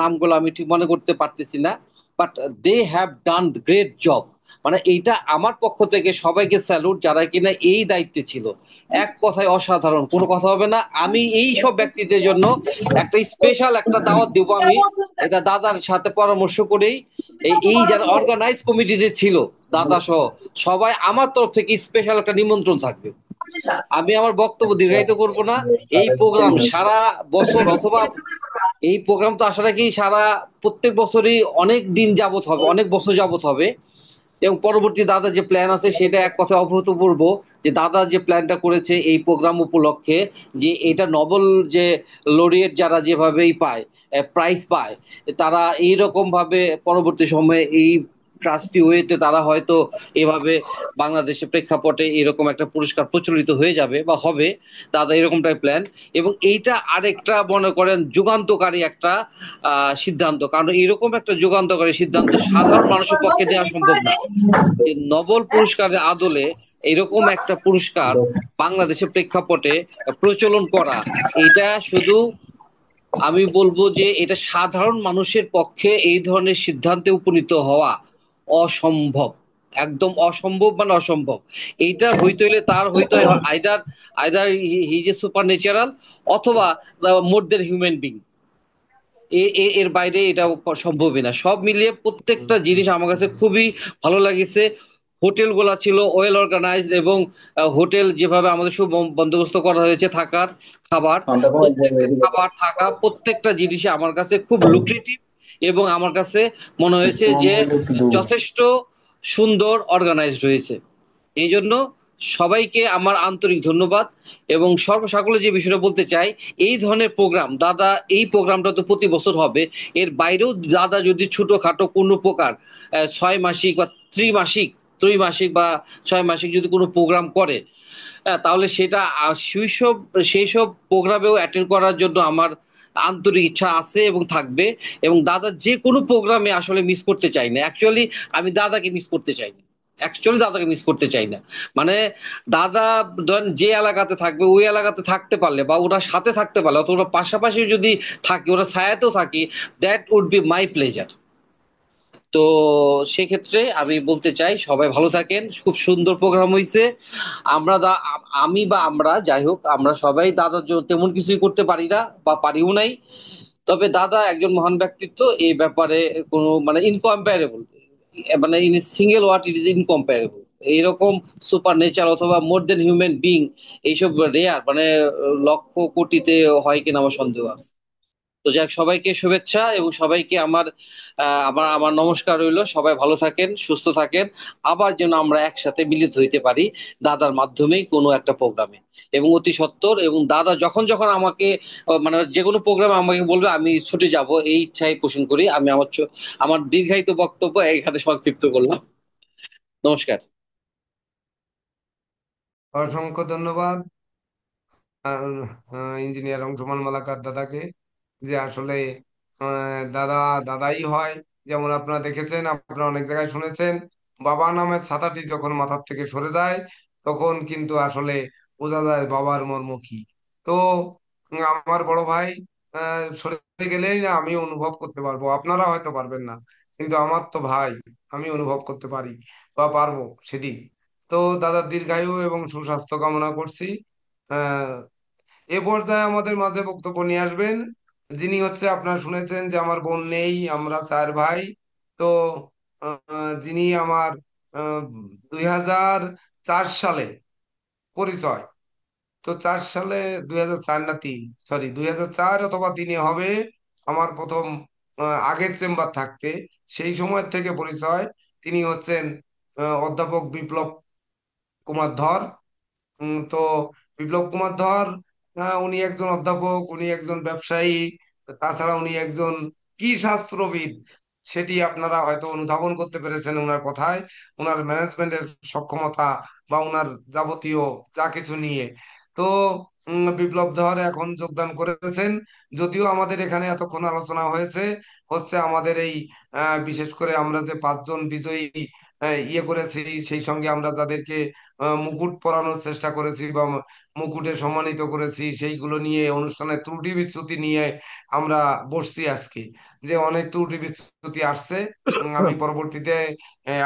নামগুলো আমি ঠিক মনে করতে পারতেছি না, but they have done great job. মানে এইটা আমার পক্ষ থেকে সবাইকে স্যালুট যারা কিনা এই দায়িত্বে ছিল। এক কথায় অসাধারণ, কোনো কথা হবে না। আমি এই সব ব্যক্তিদের জন্য একটা স্পেশাল একটা দাওয়াত দেবো আমি, এটা দাদার সাথে পরামর্শ করেই। এই যারা অর্গানাইজ কমিটি যে ছিল দাদা সহ সবাই, আমার তরফ থেকে স্পেশাল একটা নিমন্ত্রণ থাকবে। আমি আমার বক্তব্য দীর্ঘায়িত করব না। এই প্রোগ্রাম সারা বছর অথবা এই প্রোগ্রাম তো আসলে কি সারা প্রত্যেক বছরই অনেক দিন যাবত হবে, অনেক বছর যাবত হবে। এবং পরবর্তী দাদা যে প্ল্যান আছে সেটা এক কথা অভূতপূর্ব, যে দাদা যে প্ল্যানটা করেছে এই প্রোগ্রাম উপলক্ষে, যে এটা নভেল যে লরিয়েট যারা যেভাবেই পায়, প্রাইজ পায়, তারা এইরকম ভাবে পরবর্তী সময়ে এই ট্রাস্টি ওয়েতে তারা হয়তো এভাবে বাংলাদেশের প্রেক্ষাপটে এরকম একটা পুরস্কার প্রচলিত হয়ে যাবে বা হবে। দাদা এরকমটাই প্ল্যান। এবং এইটা আরেকটা মনে করেন যুগান্তকারী একটা সিদ্ধান্ত, কারণ এরকম একটা যুগান্তকারী সিদ্ধান্ত সাধারণ মানুষের পক্ষে দেওয়া সম্ভব না। যে নোবেল পুরস্কারের আদলে এরকম একটা পুরস্কার বাংলাদেশের প্রেক্ষাপটে প্রচলন করা, এটা শুধু আমি বলবো যে এটা সাধারণ মানুষের পক্ষে এই ধরনের সিদ্ধান্তে উপনীত হওয়া অসম্ভব, একদম অসম্ভব, মানে অসম্ভব। এইটা হইতে হইলে তার হইতে হয় either either he is a super natural অথবা মোর দেন হিউম্যান বিং। এর বাইরে এটা সম্ভবই না। সব মিলিয়ে প্রত্যেকটা জিনিস আমার কাছে খুবই ভালো লাগছে। হোটেল গুলা ছিল ওয়েল অর্গানাইজড, এবং হোটেল যেভাবে আমাদের সব বন্দোবস্ত করা হয়েছে, থাকার খাবার, প্রত্যেকটা খাবার থাকা প্রত্যেকটা জিনিসই আমার কাছে খুব লুক্রেটিভ, এবং আমার কাছে মনে হয়েছে যে যথেষ্ট সুন্দর অর্গানাইজড হয়েছে। এই জন্য সবাইকে আমার আন্তরিক ধন্যবাদ। এবং সর্বসাকলে যে বিষয়টা বলতে চাই, এই ধরনের প্রোগ্রাম দাদা, এই প্রোগ্রামটা তো প্রতি বছর হবে। এর বাইরেও দাদা যদি ছোটখাটো কোনো প্রকার 6 মাসিক বা ত্রিমাসিক বা 6 মাসিক যদি কোনো প্রোগ্রাম করে, তাহলে সেটা সেই সব প্রোগ্রামেও অ্যাটেন্ড করার জন্য আমার আন্তরিক ইচ্ছা আছে এবং থাকবে। এবং দাদা যে কোনো প্রোগ্রামে আসলে মিস করতে চাই না। আমি দাদাকে মিস করতে চাই না, দাদাকে মিস করতে চাই না। মানে দাদা ধরেন যে এলাকাতে থাকবে, ওই এলাকাতে থাকতে পারলে বা ওরা সাথে থাকতে পারলে অথবা ওরা পাশাপাশি যদি থাকি, ওরা ছায়াতেও থাকি, that would be my pleasure. তো সেক্ষেত্রে আমি বলতে চাই সবাই ভালো থাকেন। খুব সুন্দর প্রোগ্রাম হয়েছে। আমি বা আমরা যাই হোক, আমরা সবাই দাদার জন্য তেমন কিছুই করতে পারি না বা পারিও নাই। তবে দাদা একজন মহান ব্যক্তিত্ব, এই ব্যাপারে কোনো মানে ইনকম্পারেবল, মানে in single word it is incomparable. এইরকম সুপার নেচার অথবা মোর দেন হিউম্যান বিং এইসব রেয়ার, মানে লক্ষ কোটিতে হয় কিনা আমার সন্দেহ আছে। তো যাক, সবাইকে শুভেচ্ছা এবং সবাইকে আমার নমস্কার রইলো। সবাই ভালো থাকেন, সুস্থ থাকেন। আবার যেন আমরা একসাথে মিলিত হইতে পারি দাদার মাধ্যমেই কোনো একটা প্রোগ্রামে, এবং অতি সত্বর। এবং দাদা যখন যখন আমাকে মানে যে কোনো প্রোগ্রামে আমাকে বলবে, আমি ছুটে যাব, এই ইচ্ছাই পোষণ করি। আমি আমার দীর্ঘায়িত বক্তব্য এখানে সংক্ষিপ্ত করলাম। নমস্কার। অসংখ্য ধন্যবাদ ইঞ্জিনিয়ার অংশুমান মালাকার দাদাকে। যে আসলে দাদা দাদাই হয়। যেমন আপনারা দেখেছেন, আপনারা অনেক জায়গায় শুনেছেন, বাবা নামের ছাতাটি যখন মাথার থেকে সরে যায় তখন কিন্তু আসলে বোঝা যায় বাবার মর্ম কি। তো আমার বড় ভাই সরে গেলেই না আমি অনুভব করতে পারবো, আপনারা হয়তো পারবেন না, কিন্তু আমার তো ভাই, আমি অনুভব করতে পারি বা পারবো সেদিন। তো দাদার দীর্ঘায়ু এবং সুস্বাস্থ্য কামনা করছি। আহ এ পর্যায়ে আমাদের মাঝে বক্তব্য নিয়ে আসবেন যিনি হচ্ছে, আপনারা শুনেছেন যে আমার বোন নেই, আমরা 4 ভাই। তো যিনি আমার 2004 সালে পরিচয়। তো 4 সালে, 2004 না 3, সরি 2004 অথবা 3-এ হবে আমার প্রথম আগের চেম্বার থাকতে, সেই সময় থেকে পরিচয়। তিনি হচ্ছেন অধ্যাপক বিপ্লব কুমার ধর। তো বিপ্লব কুমার ধর, উনি একজন অধ্যাপক, উনি একজন ব্যবসায়ী, তাছাড়া উনি একজন কি শাস্ত্রবিদ সেটি আপনারা হয়তো অনুধাবন করতে পেরেছেন ওনার কথায়, ওনার ম্যানেজমেন্টের সক্ষমতা বা ওনার যাবতীয় যা কিছু নিয়ে। তো বিপ্লব ধর এখন যোগদান করেছেন। যদিও আমাদের এখানে এতক্ষণ আলোচনা হয়েছে হচ্ছে আমাদের এই বিশেষ করে আমরা যে 5 জন বিজয়ী ইয়ে করেছি, সেই সঙ্গে আমরা যাদেরকে মুকুট পরানোর চেষ্টা করেছি বা মুকুটে সম্মানিত করেছি, সেইগুলো নিয়ে অনুষ্ঠানের ত্রুটি বিচ্যুতি নিয়ে আমরা বসছি আজকে, যে অনেক ত্রুটি বিচ্যুতি আসছে। আমি পরবর্তীতে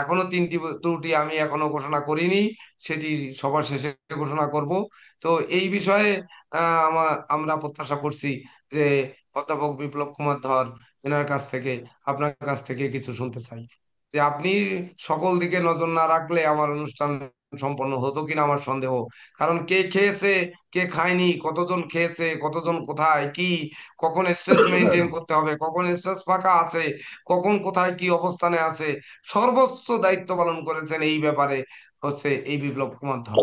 এখনো 3টি ত্রুটি আমি এখনো ঘোষণা করিনি, সেটি সবার শেষে ঘোষণা করব। তো এই বিষয়ে আমরা প্রত্যাশা করছি যে অধ্যাপক বিপ্লব কুমার ধর, এনার কাছ থেকে, আপনার কাছ থেকে কিছু শুনতে চাই, যে আপনি সকল দিকে নজর না রাখলে আমার অনুষ্ঠান সম্পন্ন হতো কিনা আমার সন্দেহ। কারণ কে খেয়েছে, কে খায়নি, কতজন খেয়েছে, কতজন কোথায় কি, কখন স্ট্রেস মেনটেন করতে হবে, কখন স্ট্রেস ফাঁকা আছে, কখন কোথায় কি অবস্থানে আছে, সর্বোচ্চ দায়িত্ব পালন করেছেন এই ব্যাপারে হচ্ছে এই বিপ্লব কুমার ধর।